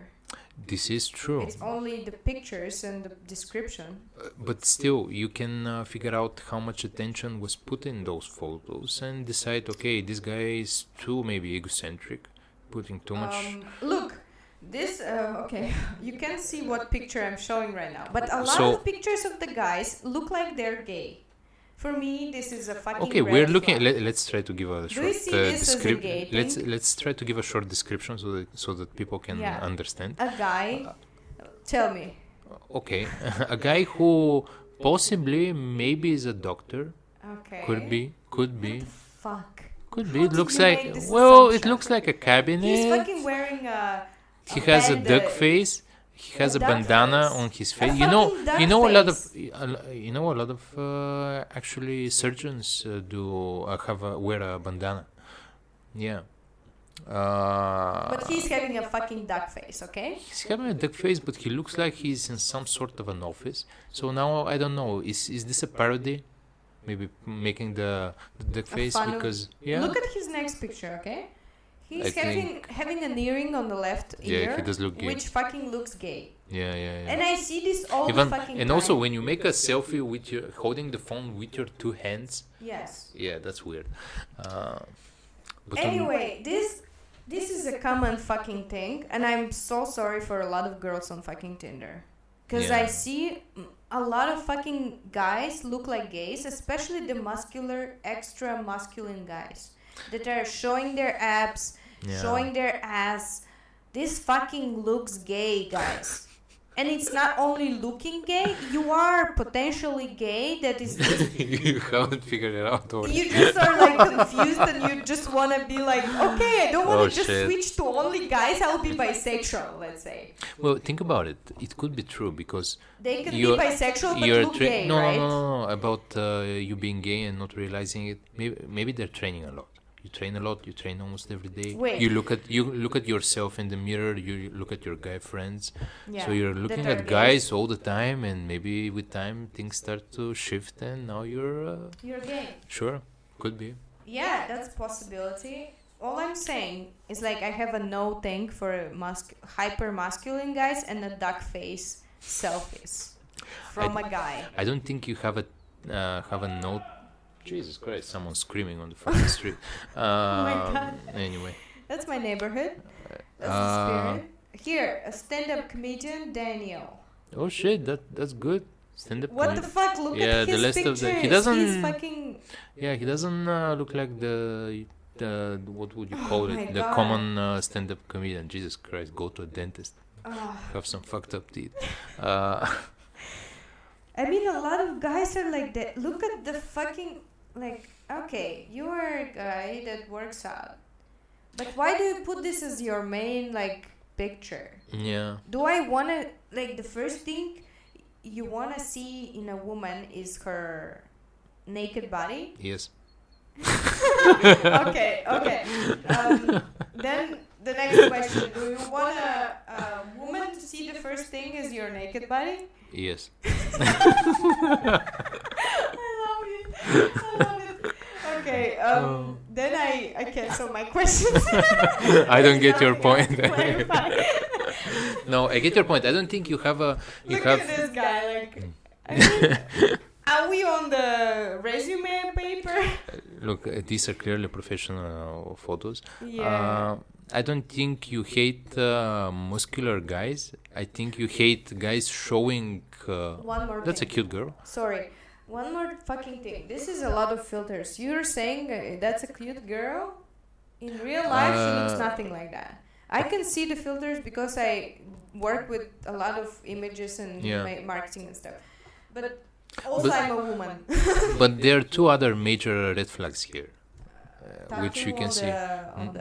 This is true. It's only the pictures and the description. But still, you can figure out how much attention was put in those photos and decide, okay, this guy is too maybe egocentric, putting too much. Look, this okay. You can see what picture I'm showing right now, but a lot So- of pictures of the guys look like they're gay. For me, this is a fucking. Okay, red we're looking. flag. Let's try to give a Do short you see this as a description. gay thing? Let's try to give a short description so that people can Yeah. understand. A guy. Tell me. Okay, a guy who possibly maybe is a doctor. Okay. Could be. Fuck. Could be. How It did looks you like. make this Well, it assumption? looks like a cabinet. He's fucking wearing a. He has a band- duck face. He has a a duck bandana face? on his A face. fucking duck You know a lot of face. actually surgeons do wear a bandana. Yeah. But he's having a fucking duck face, okay? He's having a duck face, but he looks like he's in some sort of an office. So now I don't know. Is this a parody? Maybe making the duck face fun of- because yeah. Look at his next picture, okay? He's I having an earring on the left Yeah, ear, he does look gay. which fucking looks gay. Yeah. And I see this all Even the fucking and time. also when you make a selfie with your holding the phone with your two hands, Yes. yeah, that's weird. But Anyway, this is a common fucking thing, and I'm so sorry for a lot of girls on fucking Tinder. Because I Yeah. see a lot of fucking guys look like gays, especially the muscular, extra masculine guys that are showing their abs, Yeah. showing their ass. This fucking looks gay, guys. And it's not only looking gay, you are potentially gay. That is just, you haven't figured it out already. you just are like confused and you just want to be like, okay, I don't want to Oh, just shit. switch to only guys, I'll be bisexual, let's say. Well, think about it. It could be true because They can be You're- bisexual but you're look gay, no, right? no. About you being gay and not realizing it. Maybe they're training a lot. You train a lot. You train almost every day. Wait. You look at yourself in the mirror. You look at your guy friends. Yeah, So you're looking that are at gay. guys all the time, and maybe with time things start to shift, and now you're You're gay. sure. Could be. Yeah, that's a possibility. All I'm saying is like I have a no thing for hyper masculine guys and a duck face selfies from a guy. I don't think you have a note. Jesus Christ! Someone's screaming on the fucking street. my God. Anyway. That's my neighborhood. That's the spirit. Here, a stand-up comedian, Daniel. Oh shit! That's good. Stand up. What the fuck? Look at the his rest pictures. of the he doesn't. He's fucking. Yeah, he doesn't look like the what would you call my it? The God. common stand-up comedian. Jesus Christ! Go to a dentist. Have some fucked up teeth. I mean, a lot of guys are like that. Look at the fucking like. Okay, you are a guy that works out, but why do you put this as your main like picture? Yeah. Do I wanna like the first thing you wanna see in a woman is her naked body? Yes. Okay. Then the next question: do you want a woman to see the first thing is your naked body? Yes. I love it. Okay. Then I cancel my questions. I don't get your point. Clarify. No, I get your point. I don't think you have a. Look at this guy. Like, I mean, are we on the resume paper? Look, these are clearly professional photos. Yeah. I don't think you hate muscular guys. I think you hate guys showing. One more That's thing. a cute girl. Sorry. One more fucking thing. This is a lot of filters. You're saying that's a cute girl? In real life, she looks nothing like that. I can see the filters because I work with a lot of images and marketing and stuff. But also I'm a woman. But there are two other major red flags here. Which you can see on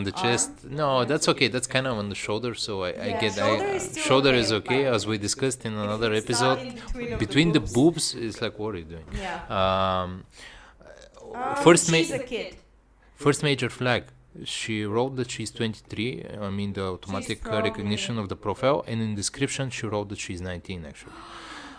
the chest. No, that's okay. That's kind of on the shoulder. So I get shoulder is okay, as we discussed in another episode. Between the boobs, it's like, what are you doing? Yeah. She's a kid. First major flag. She wrote that she's 23. I mean the automatic recognition of the profile, and in description she wrote that she's 19 actually.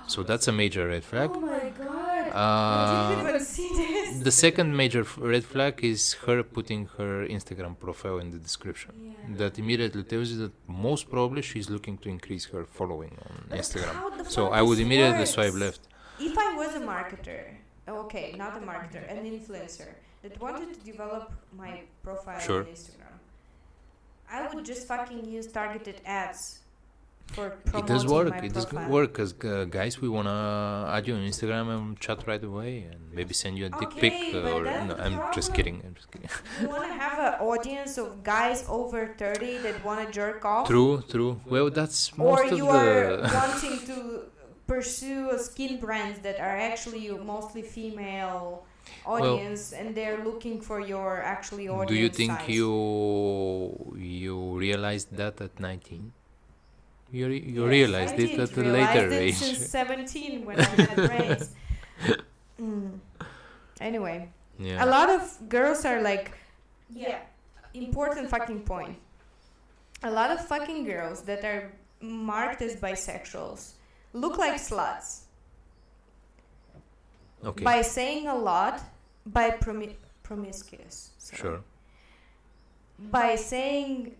So that's a major red flag. Oh my God. I didn't even see this. The second major red flag is her putting her Instagram profile in the description. Yeah. That immediately tells you that most probably she's looking to increase her following on Instagram. So I would immediately swipe left. If I was a marketer, okay, not a marketer, an influencer that wanted to develop my profile on Instagram, I would just fucking use targeted ads. It does work. It does work because guys, we wanna add you on Instagram and chat right away, and maybe send you a dick pic. Or no, I'm just kidding. You wanna have an audience of guys over 30 that wanna jerk off. True. Well, that's most of the. Or you are wanting to pursue skin brands that are actually mostly female audience, and they're looking for your actually audience. Do you think size. you realized that at 19? You realized it at a later age. Since 17 when I had brains. Anyway, a lot of girls are like, important fucking point. A lot of fucking girls that are marked as bisexuals look like sluts. Okay. By saying a lot, by promiscuous. Sorry. Sure. By saying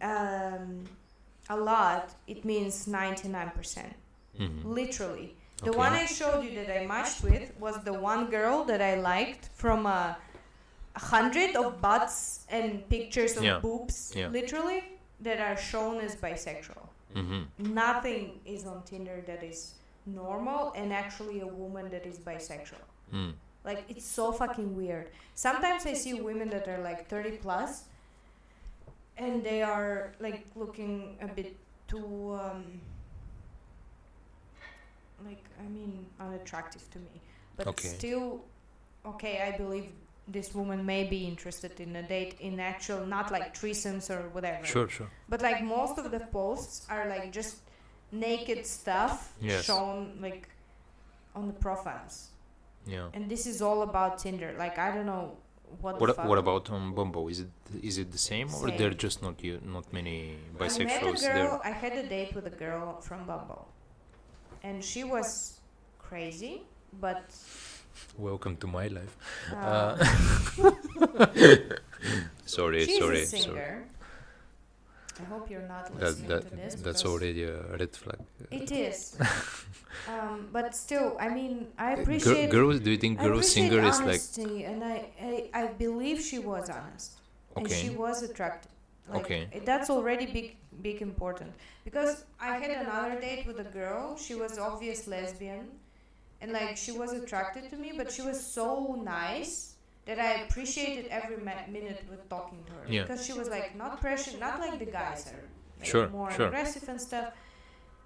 a lot, it means 99%. Mm-hmm. Literally. The one I showed you that I matched with was the one girl that I liked from 100 of butts and pictures of boobs, literally, that are shown as bisexual. Mm-hmm. Nothing is on Tinder that is normal and actually a woman that is bisexual. Mm. Like, it's so fucking weird. Sometimes I see women that are like 30 plus and they are like looking a bit too unattractive to me, but still I believe this woman may be interested in a date in actual, not like threesomes or whatever. Sure. But like most of the posts are like just naked stuff shown like on the profiles. Yeah. And this is all about Tinder. Like, I don't know what about on Bumble? Is it the same, or there are just not many bisexuals there? I had a date with a girl from Bumble, and she was crazy, but welcome to my life. Sorry. She's a singer. I hope you're not That listening that to this. that's because already a red flag. It is. But still, I mean, I appreciate. Girls, do you think I girl appreciate singer is like honesty, and I believe she was honest, and she okay, was attractive. Like okay, that's already big important, because I had another date with a girl. She was obvious lesbian, and like she was attracted to me, but she was so nice that I appreciated every minute with talking to her, yeah, because she was like not pressure, not like the guys are like sure, more sure, aggressive and stuff.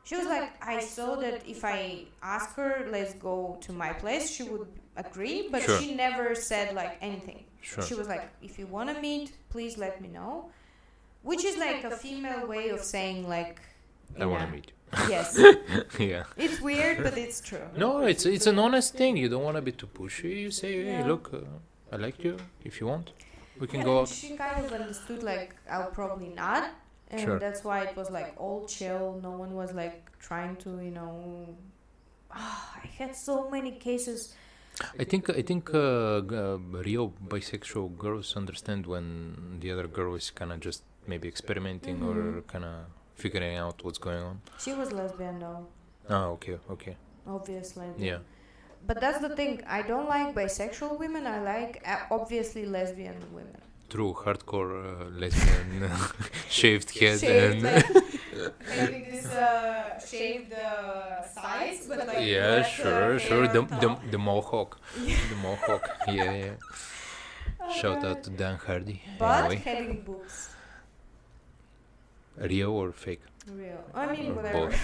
She was like, I saw that if I ask her, let's go to my place, she would agree, but Sure. she never said like anything. sure. She was like, if you want to meet, please let me know. Which is like a female way of saying like, I want to meet Yes. you. Yeah. It's weird, but it's true. No, it's an honest thing. You don't want to be too pushy. You say, hey, Yeah. look, I like you. If you want, we can Yeah, go and out. she kind of understood like I'll probably not, and Sure. that's why it was like all chill. No one was like trying to, I had so many cases. I think real bisexual girls understand when the other girl is kind of just maybe experimenting or kind of figuring out what's going on. She was lesbian though, Ah, okay, okay. obviously. Yeah. But that's the thing. I don't like bisexual women. I like obviously lesbian women. True, hardcore lesbian, shaved head, Shaved, and like, having this shaved sides, but like yeah, wet, sure, hair sure. on top. The mohawk, the mohawk. Yeah, yeah. Shout out to Dan Hardy. But Anyway, having boobs. real or fake? Real. I mean, Or whatever. both.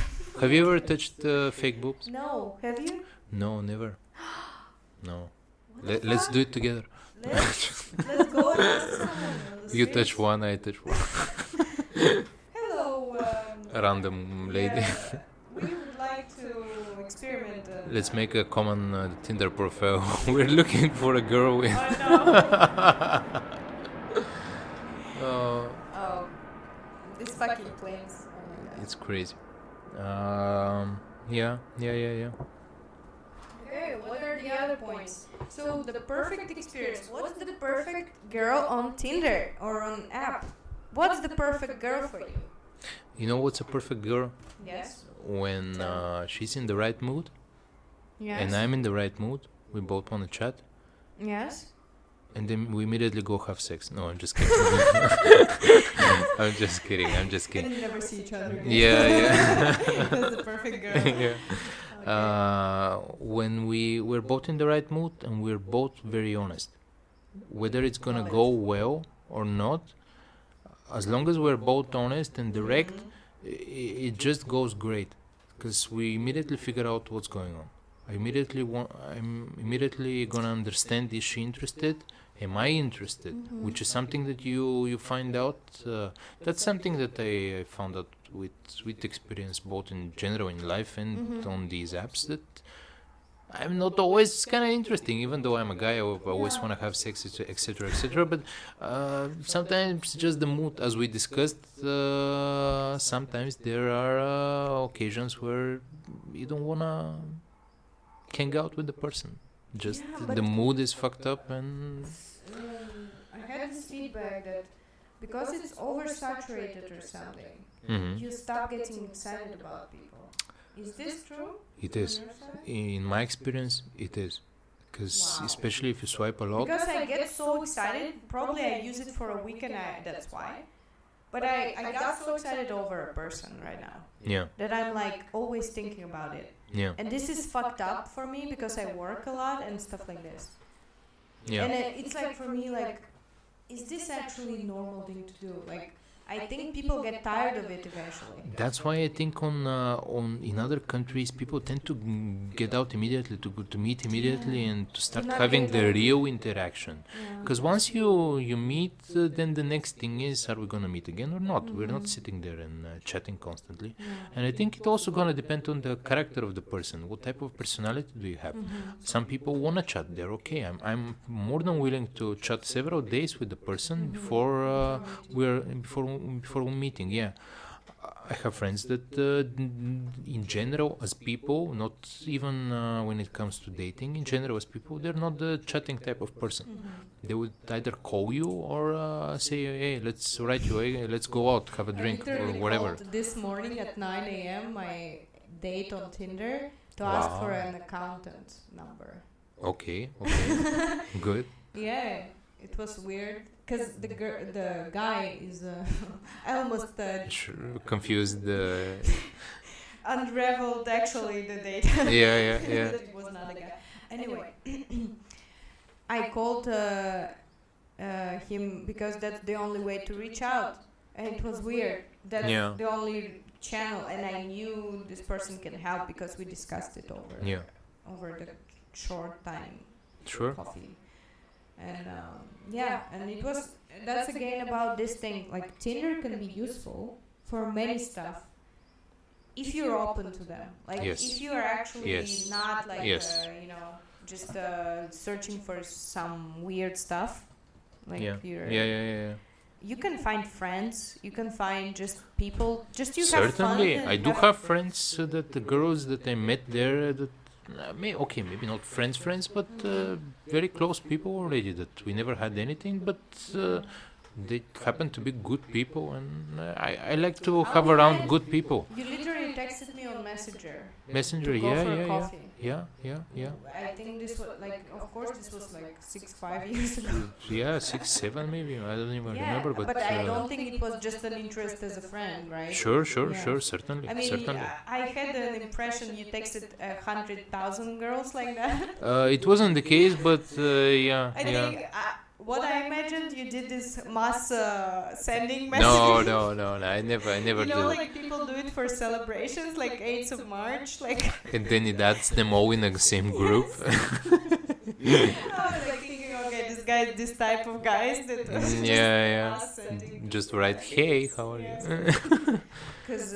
Have you ever touched fake boobs? No. Have you? No, never. No. What the Let's fuck? do it together. Let's go and ask someone on the You streets. touch one, I touch one. Hello. Random lady. Yeah, we would like to experiment. Let's make a common Tinder profile. We're looking for a girl with. Oh no. Oh, Oh, these fucking planes. Oh my god. it's crazy. Yeah. Okay, what are the other points? So the perfect experience. What's the perfect girl on Tinder or on app? What's the perfect girl for you? You know what's a perfect girl? Yes. When she's in the right mood Yes. and I'm in the right mood. We both want to chat. Yes. And then we immediately go have sex. No, I'm just kidding. I'm just kidding. And you never see each other again. Yeah. That's the perfect girl. Yeah. When we're both in the right mood and we're both very honest, whether it's gonna Love it. go well or not, as long as we're both honest and direct, it just goes great, because we immediately figure out what's going on. I'm immediately gonna understand, is she interested? Am I interested? Which is something that you find out. That's something that I found out with experience, both in general in life and on these apps, that I'm not always kind of interesting, even though I'm a guy. I always want to have sex, etc., etc. But sometimes just the mood, as we discussed. Sometimes there are occasions where you don't wanna hang out with the person. Just Yeah, but the mood is fucked up, and I had this feedback that because it's oversaturated or something, Mhm. you stop getting excited about people. Is this true? It on is. your side? In my experience, it is. Because Wow. especially if you swipe a lot. Because I get so excited, probably I use it for a week and that's why. But I got so excited over a person right now Yeah, that I'm like always thinking about it. yeah, And this is fucked up for me because I work a lot and stuff like this. yeah. And it's like for me, like, is this actually a normal thing to do? Like, I think people get tired of it eventually. That's why I think on in other countries people tend to get out immediately, to meet immediately, and to start not having get the involved. real interaction. Yeah. Because once you meet, then the next thing is, are we gonna meet again or not? We're not sitting there and chatting constantly. And I think it also gonna depend on the character of the person. What type of personality do you have? Some people wanna chat. They're okay. I'm more than willing to chat several days with the person before we're meeting. Yeah. I have friends that, in general, as people, not even when it comes to dating, in general, as people, they're not the chatting type of person. They would either call you or say, hey, let's write you, hey, let's go out, have a drink, or Literally whatever. called this morning at 9 a.m. my date on Tinder to ask for an accountant number. Okay, good. Yeah, it was weird because the guy is I almost Confused. unraveled actually the date. Yeah. That it was not a guy. Anyway, I called him because that's the only way to reach out, and it was weird. That's the only channel, and I knew this person can help because we discussed it over the short time. Sure. Coffee. And and it was, that's again about this thing, like Tinder can be useful for many stuff if you're open to them, like if you are actually not like just searching for some weird stuff, like you can find friends, you can find just people, just you certainly have fun. I do have friends that the girls that I met there that maybe not friends, but very close people already that we never had anything, but they happen to be good people, and I like to have around good people. You literally texted me on Messenger. Messenger, yeah. I think this was like, of course, this was like 5 years ago. Yeah, 6, 7 maybe. I don't even remember, but I don't think it was just an interest as a friend, right? Sure, certainly. I mean, I had an impression you texted 100,000 girls like that. It wasn't the case, but I think what I imagined, you did this mass sending messages. No, I never did. Like people do it for celebrations, like 8th of March, like. And then it adds them all in the same group. I was like thinking, okay, this type of guys that mass sending. Just write, hey, how are you? Because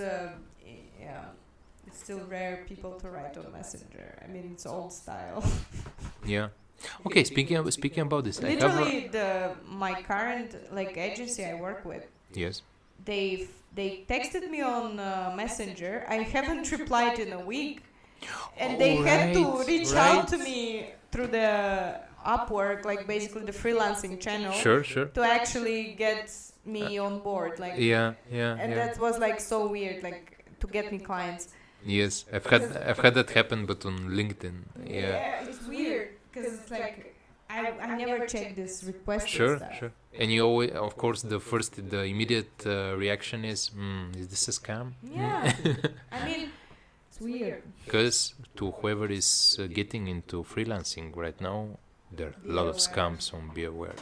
it's still rare people to write on Messenger. I mean, it's old style. Yeah. Okay, speaking about this, literally my current agency I work with. Yes. They texted me on Messenger. I haven't replied in a week, and they had to reach out to me through the Upwork, like basically the freelancing channel. Sure. To actually get me on board, like. And that was like so weird, like to get me clients. Yes, I've had that happen, but on LinkedIn. Yeah, it's weird. Because it's like, I never check this request Sure. And you always, of course, the immediate reaction is this a scam? Yeah. I mean, it's weird. Because to whoever is getting into freelancing right now, there are a lot of scams, so be aware.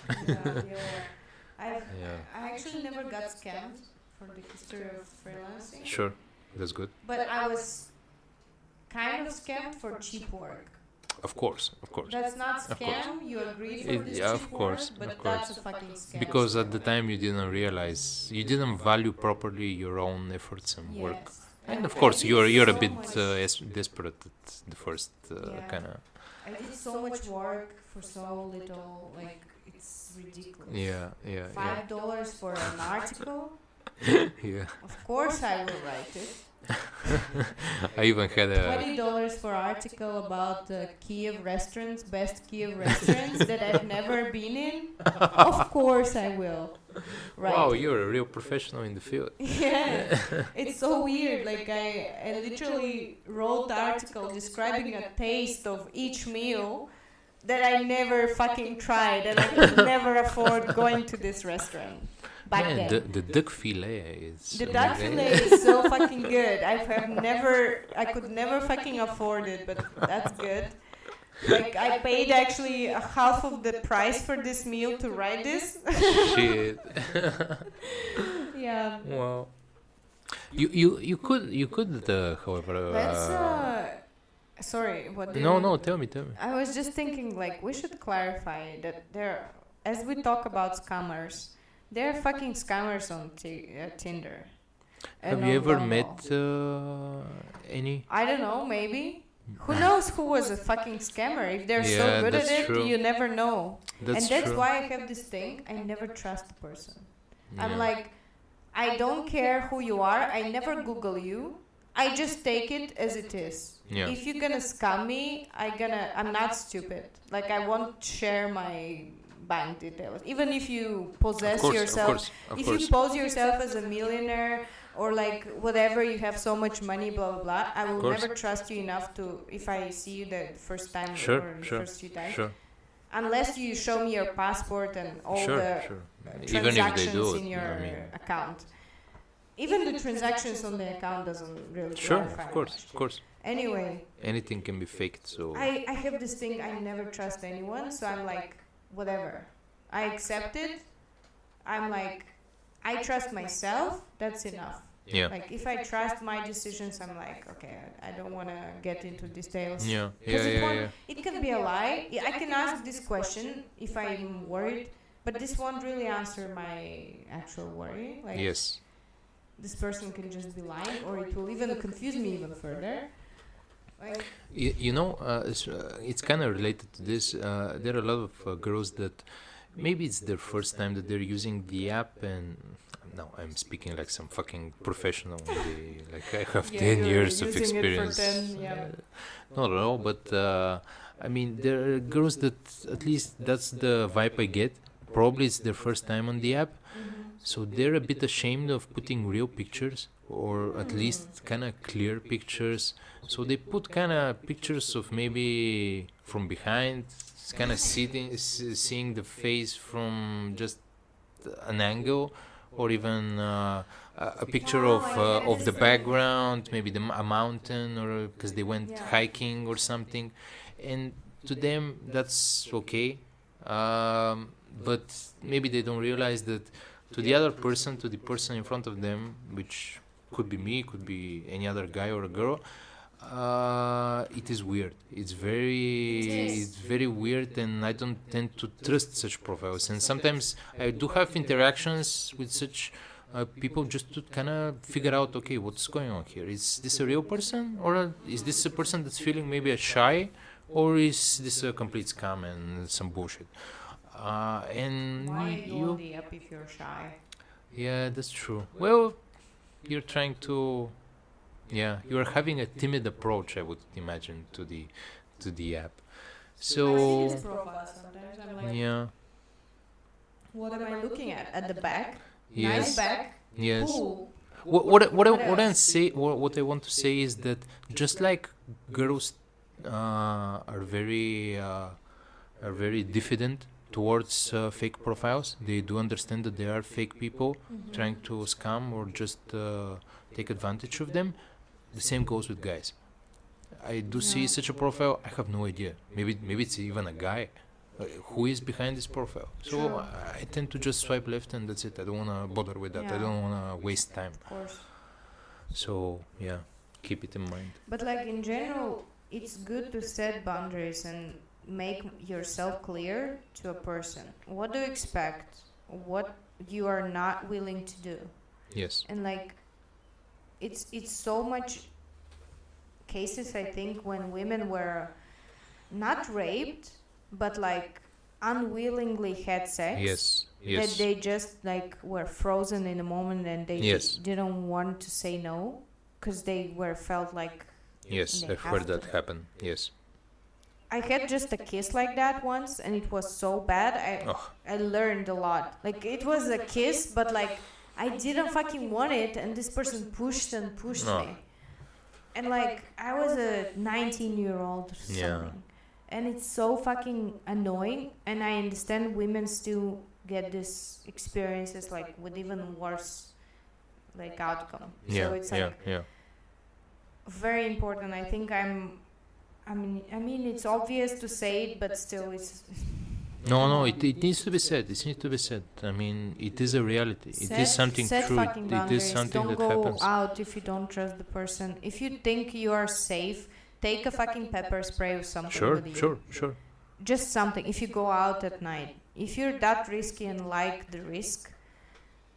I actually never got scammed for the history of freelancing. Sure, that's good. But I was kind of scammed for cheap work. Of course. That's not scam. You agreed for this cheap work, but that's a fucking scam. Because at the time you didn't realize, you didn't value properly your own efforts and work. And of course you're a bit desperate at the first kind of. I did so much work for so little, like it's ridiculous. Yeah. $5 for an article. Yeah. Of course I will write it. I even had a $20 for article about Kiev restaurants, best Kiev restaurants that I've never been in. Of course I will. Right. Wow, you're a real professional in the field. Yeah, it's so weird. Like I literally wrote the article describing a taste of each meal that I never fucking tried, and I could never afford going to this restaurant. The duck fillet is. The duck fillet is so fucking good. I could never fucking afford it, but that's good. Like I paid actually half of the price for this meal to write this. Shit. Yeah. Wow. You could however. That's sorry. What? No. Tell me. I was just thinking, like, we should clarify that as we talk about scammers. They're fucking scammers on Tinder. Have you ever met any? I don't know, maybe. Who knows who was a fucking scammer? If they're so good at it, true. you never know. That's and that's true. why I have this thing. I never trust a person. I'm like, I don't care who you are. I never Google you. I just take it as it is. Yeah. If you're gonna scam me, I'm not stupid. Like, I won't share my bank details. Even if you possess yourself, if you pose yourself as a millionaire or like whatever, you have so much money, blah blah blah, I will never trust you enough to, if I see you the first time or the first few times. Unless you show me your passport and all the transactions in your account. Even the transactions on the account doesn't really clarify. Of course. Anyway. Anything can be faked, so... I have this thing, I never trust anyone, so I'm like, whatever. I accept it. I'm like, I trust myself, that's enough. Yeah. Like, if I trust my decisions, I'm like, okay, I don't want to get into details. Yeah. It can be a lie. I can ask this question if I'm worried, but this won't really answer my actual worry. Like, yes. This person can just be lying, or it will even confuse me even further. Like, it's kind of related to this. There are a lot of girls that maybe it's their first time that they're using the app, and now I'm speaking like some fucking professional. Like I have 10 years of experience. Not at all, but I mean, there are girls that at least that's the vibe I get. Probably it's their first time on the app. So they're a bit ashamed of putting real pictures, or at least kind of clear pictures. So they put kind of pictures of maybe from behind, kind of seeing the face from just an angle, or even a picture of the background, maybe a mountain, or because they went hiking or something. And to them, that's okay. But maybe they don't realize that to the other person, to the person in front of them, which could be me, could be any other guy or a girl, it is weird. It's very weird, and I don't tend to trust such profiles. And sometimes I do have interactions with such people just to kind of figure out, okay, what's going on here? Is this a real person, or is this a person that's feeling maybe shy, or is this a complete scam and some bullshit? And why go on the app if you're shy? Yeah, that's true. Well, you're trying to, you're having a timid approach, I would imagine, to the app. So I see his profile sometimes. I'm like, what am I looking at? At the back? Yes. Nice back. Yes. Cool. What I want to say is that just like girls are very diffident towards fake profiles, they do understand that there are fake people trying to scam or just take advantage of them. The same goes with guys. I do see such a profile. I have no idea. Maybe it's even a guy. Who is behind this profile? So I tend to just swipe left and that's it. I don't want to bother with that. I don't want to waste time. Of course. So keep it in mind. But like in general, it's good to set boundaries and make yourself clear to a person. What do you expect? What you are not willing to do? Yes. And like, it's so much cases, I think, when women were not raped, but like unwillingly had sex. Yes. That they just like were frozen in a moment and they didn't want to say no because they felt like. Yes, I've heard that happen. Yes. I had just a kiss like that once, and it was so bad. I learned a lot. Like, it was a kiss, but like I didn't fucking want it, and this person pushed me. And like I was a 19-year-old or something, and it's so fucking annoying. And I understand women still get these experiences like with even worse like outcome. So it's like very important. I think I mean, it's obvious to say it, but still, it's. No, it needs to be said. It needs to be said. I mean, it is a reality. It is something true. It is something that happens. Don't go out if you don't trust the person. If you think you are safe, take a fucking pepper spray or something with you. Sure. Just something. If you go out at night, if you're that risky and like the risk,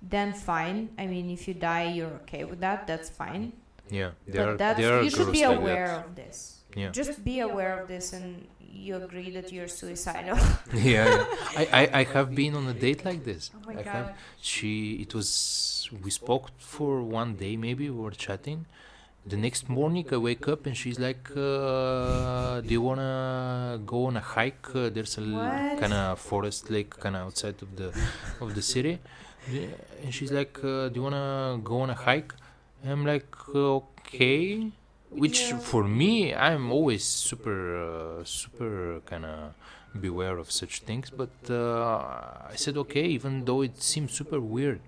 then fine. I mean, if you die, you're okay with that. That's fine. Yeah, you should be aware of this. Yeah. Just be aware of this, and you agree that you're suicidal. Yeah. I have been on a date like this. Oh my I have. God. We spoke for one day, maybe we were chatting. The next morning I wake up and she's like, do you wanna go on a hike? There's a What? kind of forest lake kind of outside of the city. Yeah, and she's like, do you wanna go on a hike? And I'm like, okay. Which Yeah. for me, I'm always super kind of beware of such things. But I said okay, even though it seems super weird.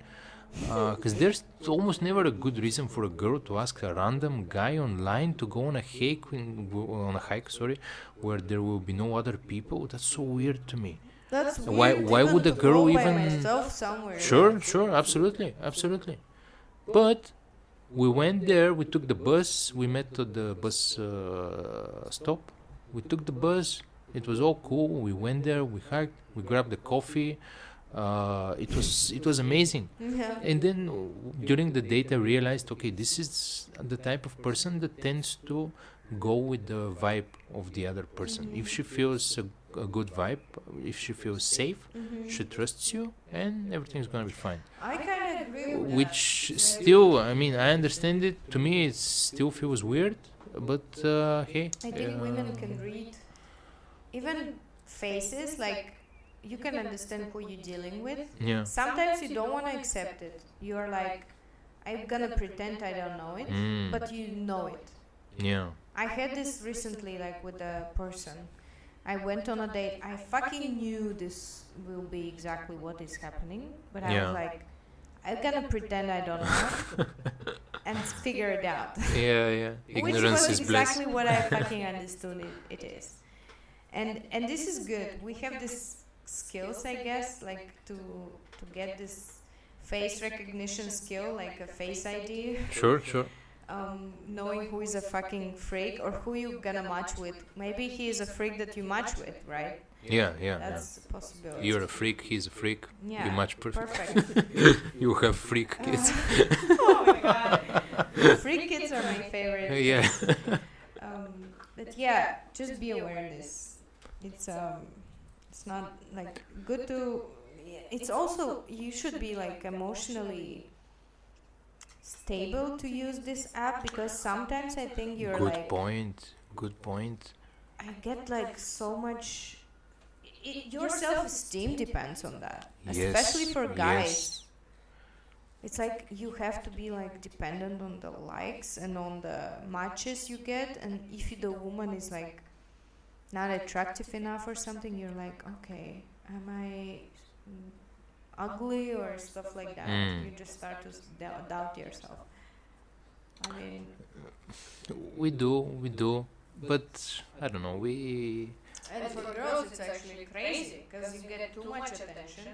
Because there's almost never a good reason for a girl to ask a random guy online to go on a hike, sorry, where there will be no other people. That's so weird to me. That's Why weird. why even would a to girl go by even? myself somewhere. Sure, absolutely. But we went there. We took the bus. We met at the bus stop. We took the bus. It was all cool. We went there. We hiked. We grabbed the coffee. It was amazing. Yeah. And then during the date, I realized, okay, this is the type of person that tends to go with the vibe of the other person. If she feels a good vibe, if she feels safe, she trusts you, and everything's gonna be fine. I kind of agree with Which still, I mean, I understand it. To me, it still feels weird, but hey. I think women can read even faces, like you can understand who you're dealing with. Yeah. Sometimes you don't want to accept it. You're like, I'm gonna pretend I don't know it, but you know it. Yeah. I had this recently, like with a person. I went on a date. I fucking knew this will be exactly what is happening, but I Yeah. was like, I'm gonna pretend I don't know and figure it out. Yeah. Which Ignorance was is bliss. exactly what I fucking understood it is. And this is good. We have this skills, I guess, like to get this face recognition skill, like a face ID. Sure. Knowing who is a fucking freak or who you gonna match with. Maybe he is a freak that you match with, right? Yeah. That's a possibility. You're a freak, he's a freak. Yeah, You match perfect. perfect. You have freak kids. Oh my god. Freak kids are my favorite. Yeah. But yeah, just be aware of this. It's not like good to. It's also you should be like emotionally stable to use this app because sometimes I think you're Good like. point. I get like so much. Your self-esteem depends on that, especially for guys. Yes. It's like you have to be like dependent on the likes and on the matches you get, and if the woman is like not attractive enough or something, you're like, okay, am I ugly or stuff like that? You just start to doubt yourself. I mean, We do, but I don't know. and for girls, it's actually crazy because you get too much attention.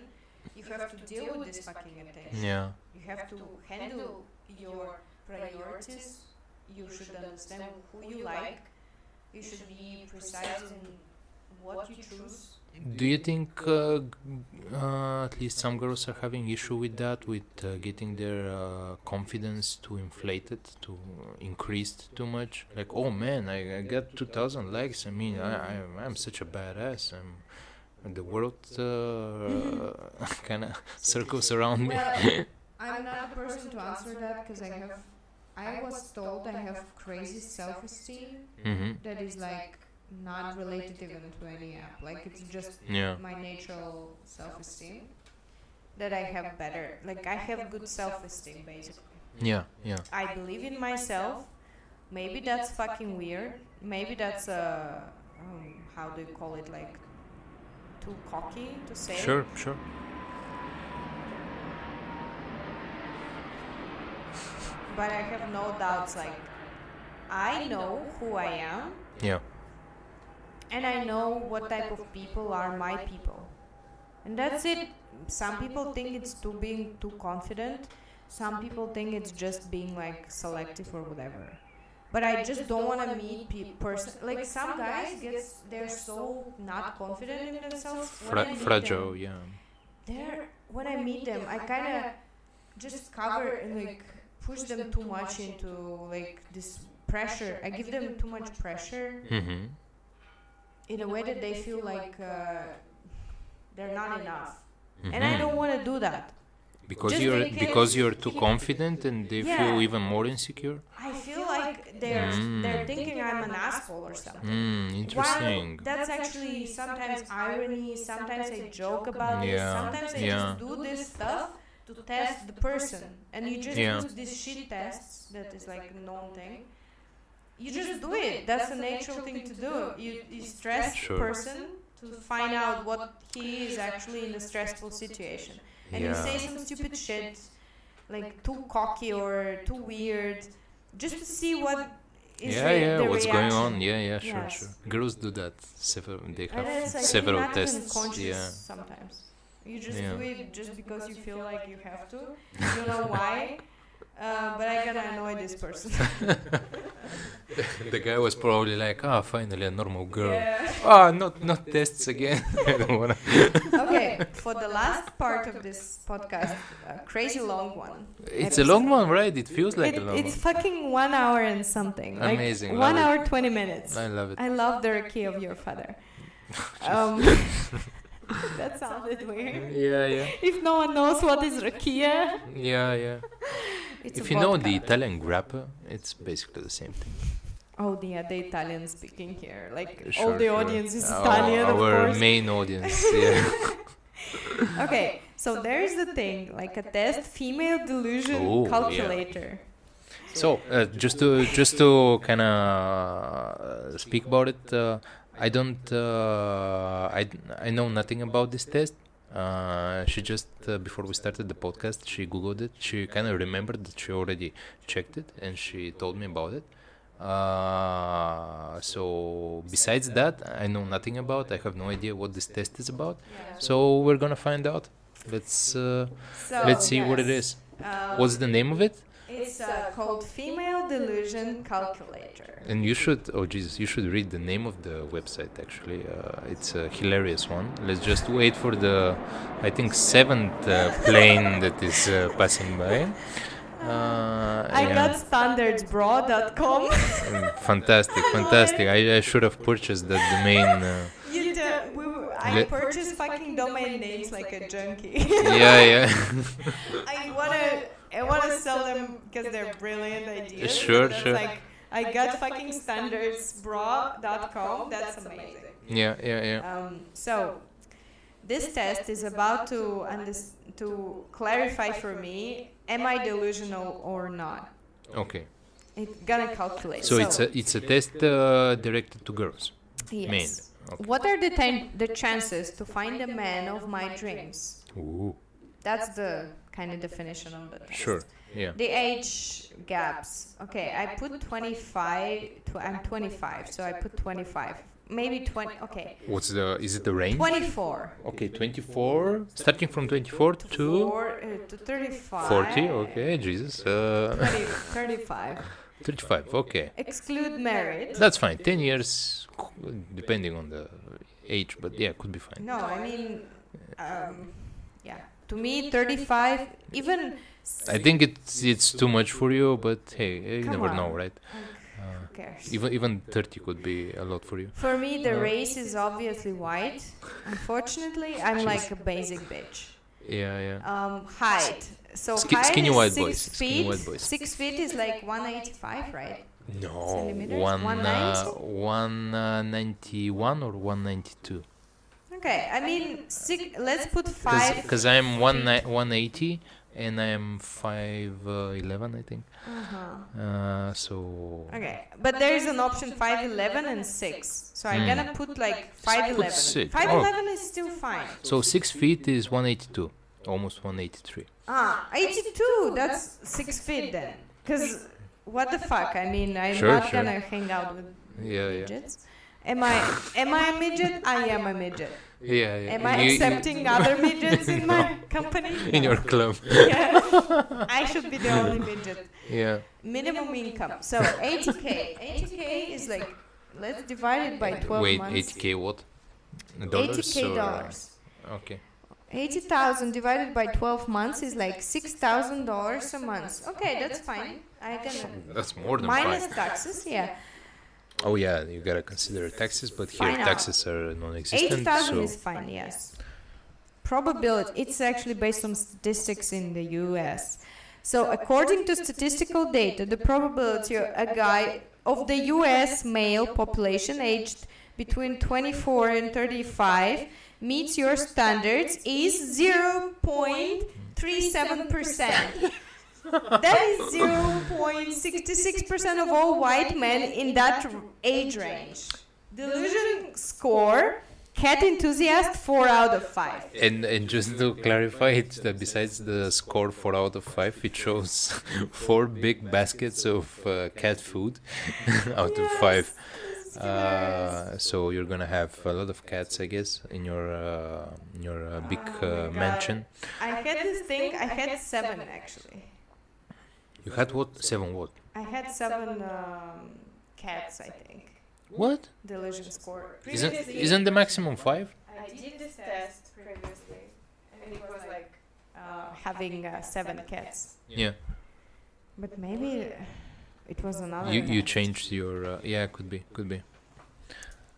You have to deal with this fucking attention. Yeah. You have to handle your priorities. You should understand who you like. You should be precise in what you choose. Do you think at least some girls are having issue with that, with getting their confidence too inflated, too increased too much? Like, oh man, I got 2,000 likes. I mean, I'm such a badass. The world kind of circles around me. Well, I'm not the person to answer that because I was told I have crazy self-esteem that is like not related even to any app. Like it's just my natural self-esteem that I have better. Like I have good self-esteem basically. Yeah. I believe in myself. Maybe that's fucking weird. Maybe that's how do you call it, like too cocky to say. Sure. But I have no doubts, like I know who I am. Yeah. And I know what type of people are my people. And that's it. Some people think it's being too confident. Some people think it's just being like selective or whatever. But I just don't want to meet like some guys they're so not confident in themselves. Fragile, yeah. When I meet them, I kind of just cover and like push them too much into like this pressure. I give them too much pressure. in a way that they feel like they're not enough. Mhm. And I don't want to do that. Because Just you're in case- because you're too confident and they Yeah. feel even more insecure. I feel like they're thinking I'm an asshole or something. Interesting. While that's actually sometimes irony, sometimes I joke about this, Yeah, sometimes I yeah. just do this stuff to test the person. And you just Yeah. do these shit tests, that is like a known thing. You just do it. That's a natural thing to do. You stress Sure. the person to find out what he is actually in a stressful situation. And you Yeah. say some stupid shit, like too cocky or too weird, just to see what is the What's reaction. going on? Yeah, sure, Yes. sure. Girls do that. They And have it's like several not even tests. conscious Yeah. sometimes. You just Yeah. do it just because you feel like you have to. You don't know why. But I gotta annoy this person. The guy was probably like, finally a normal girl. Yeah. Not tests again. I don't wanna. Okay, for the last part of this podcast, a crazy long one. It's a long one, right? It feels like a long It's one. fucking 1 hour and something. Amazing, Like 1 love hour 20 minutes. I love it. I love the key of your father. That sounded weird. Yeah. If no one knows what is rakia, Yeah. it's If a you know vodka. the Italian grappa, it's basically the same thing. Oh, yeah, the Italian speaking here. Like, all Sure, the sure. audience is Italian, of Our course. main audience, yeah. Okay, so there's the thing, like a test, female delusion Oh, yeah. calculator. So, just to kind of speak about it, I don't, I know nothing about this test. She just, before we started the podcast, she Googled it. She kind of remembered that she already checked it and she told me about it. So besides that, I know nothing about. I have no idea what this test is about. So we're gonna find out. Let's see what it is. What's the name of it? It's called Female Delusion Calculator. And you should, oh Jesus, you should read the name of the website actually. It's a hilarious one. Let's just wait for the, I think, 7th plane that is passing by. I got standardsbra.com. Fantastic. I should have purchased that domain. I purchase fucking domain names like a junkie. Yeah. I wanna sell them because they're brilliant ideas. Sure. Like, I got fucking standardsbra.com. That's amazing. Yeah. So this test is about to clarify for me, am I delusional or not? Okay. It's gonna calculate. So it's a test directed to girls. Yes. Mainly. Okay. What are the chances to find a man of my dreams? Ooh. That's the kind of definition of the test. Sure. Yeah. The age gaps. Okay, I put 25. I'm 25, so I put 25. Maybe 20. Okay. Is it the range? 24. Okay, 24. Starting from 24 to 35. 40. Okay, Jesus. 35. 35. Okay. Exclude married. That's fine. 10 years, depending on the age, but yeah, could be fine. No, I mean, yeah. To me, 35. Even. I think it's too much for you, but hey, you Come never on. know, right? Who cares? Even 30 could be a lot for you. For me, the race is obviously white. Unfortunately, I'm like a basic bitch. Yeah. Height. So height Skinny is white 6 boys. feet. Skinny white boys. 6 feet is like 185, right? No, Centimeters? 191 or 192. Okay, I mean, let's put 5. Because I'm 180 and I'm 5'11", I think. So. Okay, but there is an option 5'11 and 6. So I'm gonna put like 5'11. 6. 5'11 is still fine. So 6 feet is 182, almost 183. 82. That's 6 feet then. Because what the fuck? I mean, I'm Sure, not sure. gonna hang out with Yeah. midgets. Am I a midget? I am a midget. Yeah. Am I accepting other midgets in my company? In your club. Yeah. I should be the only midget. Yeah. Minimum income. So 80k. 80k is like, let's divide it by 12 Wait, months. 80k what? Dollars? 80k or- dollars. Okay. 80,000 divided by 12 months is like $6,000 a month. Okay, that's fine. I can That's more than minus fine. taxes. Yeah. Oh yeah, you gotta consider taxes, but here Fine, taxes are non-existent. 80,000 So is fine, yes. Probability, it's actually based on statistics in the US. So according to statistical data, the probability of the US male population aged between 24 and 35 meets your standards is 0.37%. That is 0.66% of all white men in that age range. Delusion score, cat enthusiast, 4 out of 5. and just to clarify it, that besides the score 4 out of 5, it shows 4 big baskets of cat food out of 5. So you're gonna have a lot of cats, I guess, in your big mansion. I had this thing, I had 7 actually. You had what? 7 what? I had 7 cats, I think. What? Delusion score. Isn't the maximum 5? I did this test previously, and it was like having 7 cats. Yeah. But maybe it was another. You changed your yeah, could be.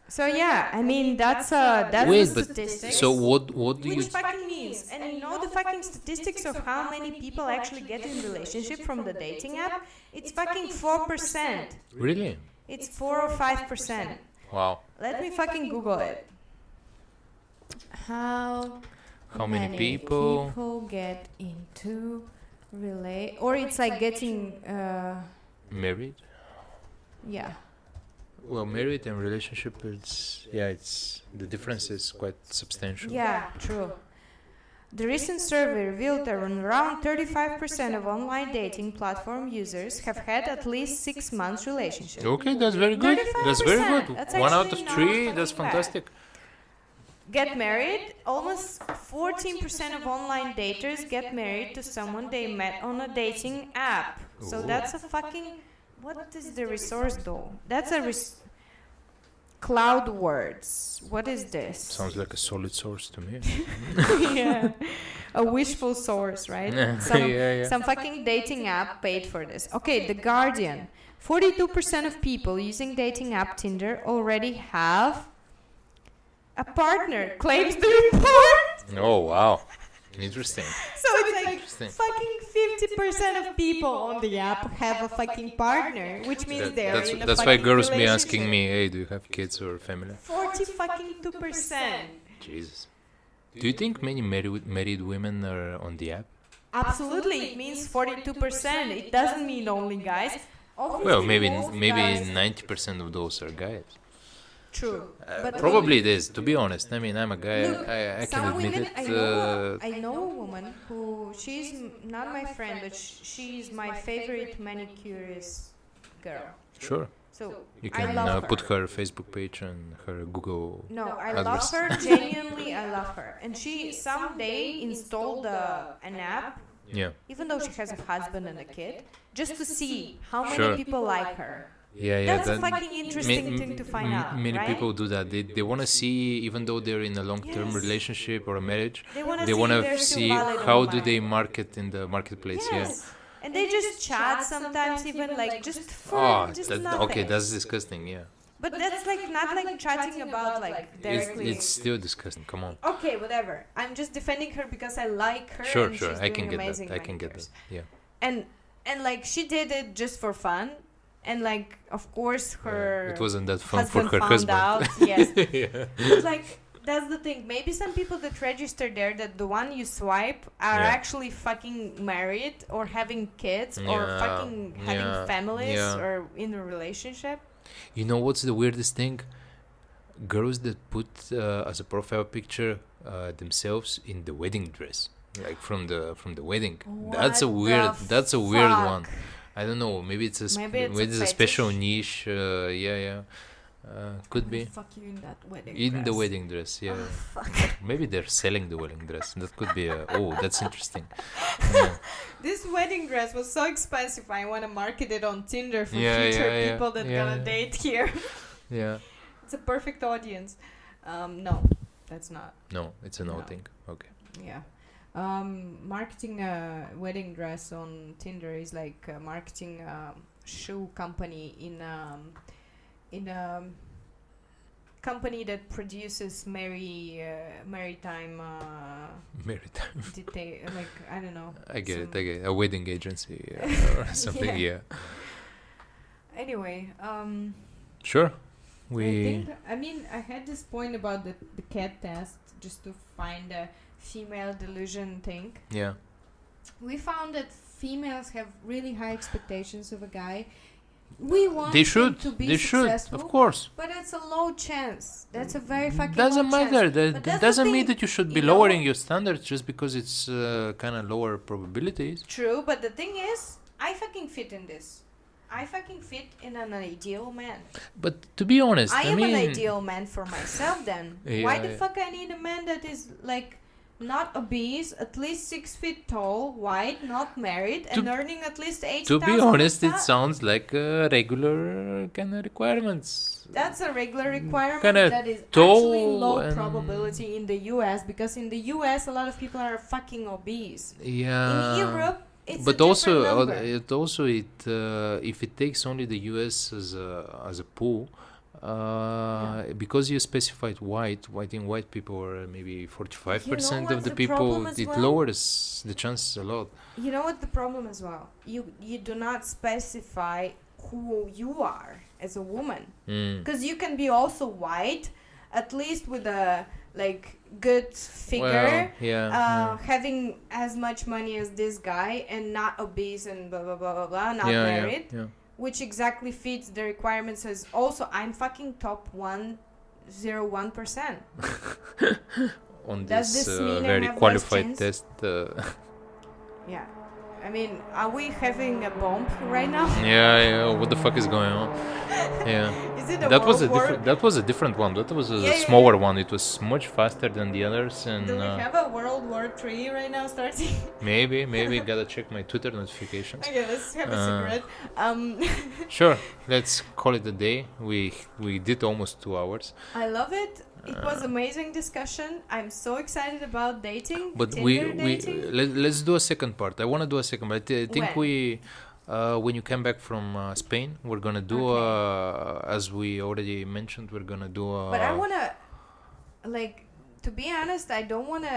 So yeah, I mean that's Wait, the but statistics. so what do you Which fucking means, and you know the fucking statistics of how many people actually get in relationship from the dating app? It's fucking 4%. really? It's 4 or 5%. Wow. Let me fucking Google it. How Many people? get into or it's like getting Married? yeah. Well, married and relationship, it's the difference is quite substantial. Yeah, true. The recent survey revealed that around 35% of online dating platform users have had at least 6 months relationship. Okay, that's very good. That's very 35%. good. That's 1 out actually of not 3, fucking that's bad. fantastic. Get married, almost 14% of online daters get married to someone they met on a dating app. So Ooh. that's a fucking... What is the resource though? That's a Cloud words. What is this? Sounds like a solid source to me. Yeah. A wishful source, right? Some fucking dating app paid for this. Okay, The Guardian. 42% of people using dating app Tinder already have a partner, claims the report. Oh, wow. Interesting. So it's like fucking 50% of people on the app have a fucking partner, which means they're in a that's fucking why girls be relationship. asking me, hey, do you have kids or family? 40% Jesus. Do you think many married women are on the app? Absolutely, it means 42%. It doesn't mean only guys. Obviously, Well, maybe most 90% of those are guys. True. But Probably it is, to be honest. I mean, I'm a guy. Look, I can some admit women, it. I know a woman who, she's not my friend, but she's my favorite manicurist girl. Sure. So You I can love her. put her Facebook page and her Google No, I address. love her, genuinely I love her. And she someday installed an app, Yeah. even though she has a husband and a kid, just to see how many Sure. people like her. Yeah, That's a fucking interesting thing to find out, Many right? people do that. They want to see, even though they're in a long-term Yes. relationship or a marriage, They want they to want see to they're still see valid how do online. they market in the marketplace. Yes. And they just chat sometimes, even like just for Yeah. just Oh, nothing. okay, that's disgusting. Yeah. But that's like not like chatting about like directly. It's still disgusting. Come on. Okay, whatever. I'm just defending her because I like her. Sure, and sure. She's I doing can get amazing that. I can get manicures. that. Yeah. And like she did it just for fun, and like of course her It wasn't that fun for husband her found husband. out. Yes, Yeah. but like that's the thing. Maybe some people that register there, that the one you swipe are Yeah. actually fucking married or having kids or Yeah, fucking having yeah, families yeah. or in a relationship. You know what's the weirdest thing? Girls that put as a profile picture themselves in the wedding dress, like from the wedding. That's a What weird. the That's a weird fuck? one. I don't know. Maybe it's a Maybe it's a special fetish. niche. Yeah. Could be Fuck you in that wedding in dress. the wedding dress. Yeah. Maybe they're selling the wedding dress. That could be. Oh, that's interesting. Yeah. This wedding dress was so expensive. I want to market it on Tinder for Yeah, future yeah, yeah. people that Yeah, gonna yeah. date here. Yeah. It's a perfect audience. No, that's not. No, it's a no No. thing. Okay. Yeah. Marketing a wedding dress on Tinder is like marketing a shoe company in a company that produces maritime Maritime. detail, like I don't know. I get some- it. A wedding agency or something. Yeah. Yeah. Anyway, Sure. I mean, I had this point about the cat test just to find a female delusion thing. Yeah. We found that females have really high expectations of a guy. We want They him should. to be They should. successful, Of course. but it's a low chance. That's a very fucking Doesn't low matter. chance. That But that's the doesn't mean thing, that you should be you know? lowering your standards just because it's kind of lower probabilities. True, but the thing is, I fucking fit in this. I fucking fit in an ideal man. But to be honest, I am mean, an ideal man for myself then. Why the Yeah. fuck I need a man that is like not obese, at least 6 feet tall, white, not married, and earning at least 80,000? To be honest, it sounds like regular kind of requirements. That's a regular requirement Kinda that is tall actually low and- probability in the US, because in the US a lot of people are fucking obese. Yeah. In Europe, it's But a also, different number. if it takes only the US as a pool, because you specified white, I think white people are maybe 45% of what's the the people. problem as It well? lowers the chances a lot. You know what the problem as well? You do not specify who you are as a woman, because you can be also white, at least with a like good figure, having as much money as this guy, and not obese and blah blah blah blah blah, not married, which exactly fits the requirements. As also, I'm fucking top 101%. On Does this this mean I very have less qualified chance? test. Yeah. I mean, are we having a bomb right now? Yeah. What the fuck is going on? Yeah. Is it a That was a World War? different. That was a different one. That was a Yeah, yeah, smaller one. It was much faster than the others, and Do we have a World War III right now starting? maybe gotta check my Twitter notifications. Okay, let's have a cigarette. Sure, let's call it a day. We did almost 2 hours. I love it. It was amazing discussion. I'm so excited about dating. But Tinder dating. let's do a second part. I want to do a second part. I think When? when you come back from Spain, we're gonna do as we already mentioned, we're gonna do But I wanna, like, to be honest, I don't wanna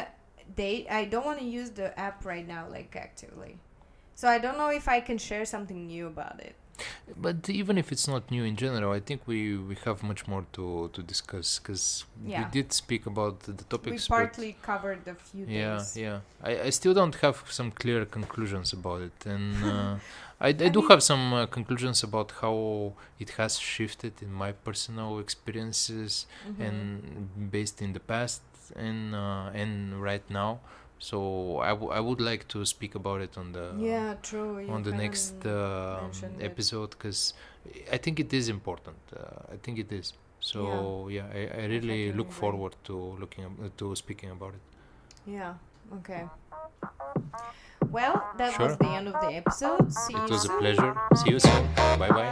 date. I don't wanna use the app right now, like actively. So I don't know if I can share something new about it. But even if it's not new in general, I think we have much more to discuss, because we did speak about the topics. We partly covered a few things. Yeah. I still don't have some clear conclusions about it, and I do have some conclusions about how it has shifted in my personal experiences and based in the past and right now. So I would like to speak about it on the on the next episode, because I think it is important. I think it is. So I really look forward to speaking about it. Yeah. Okay. Well, that was the end of the episode. See you soon. It was a pleasure. See you soon. Bye bye.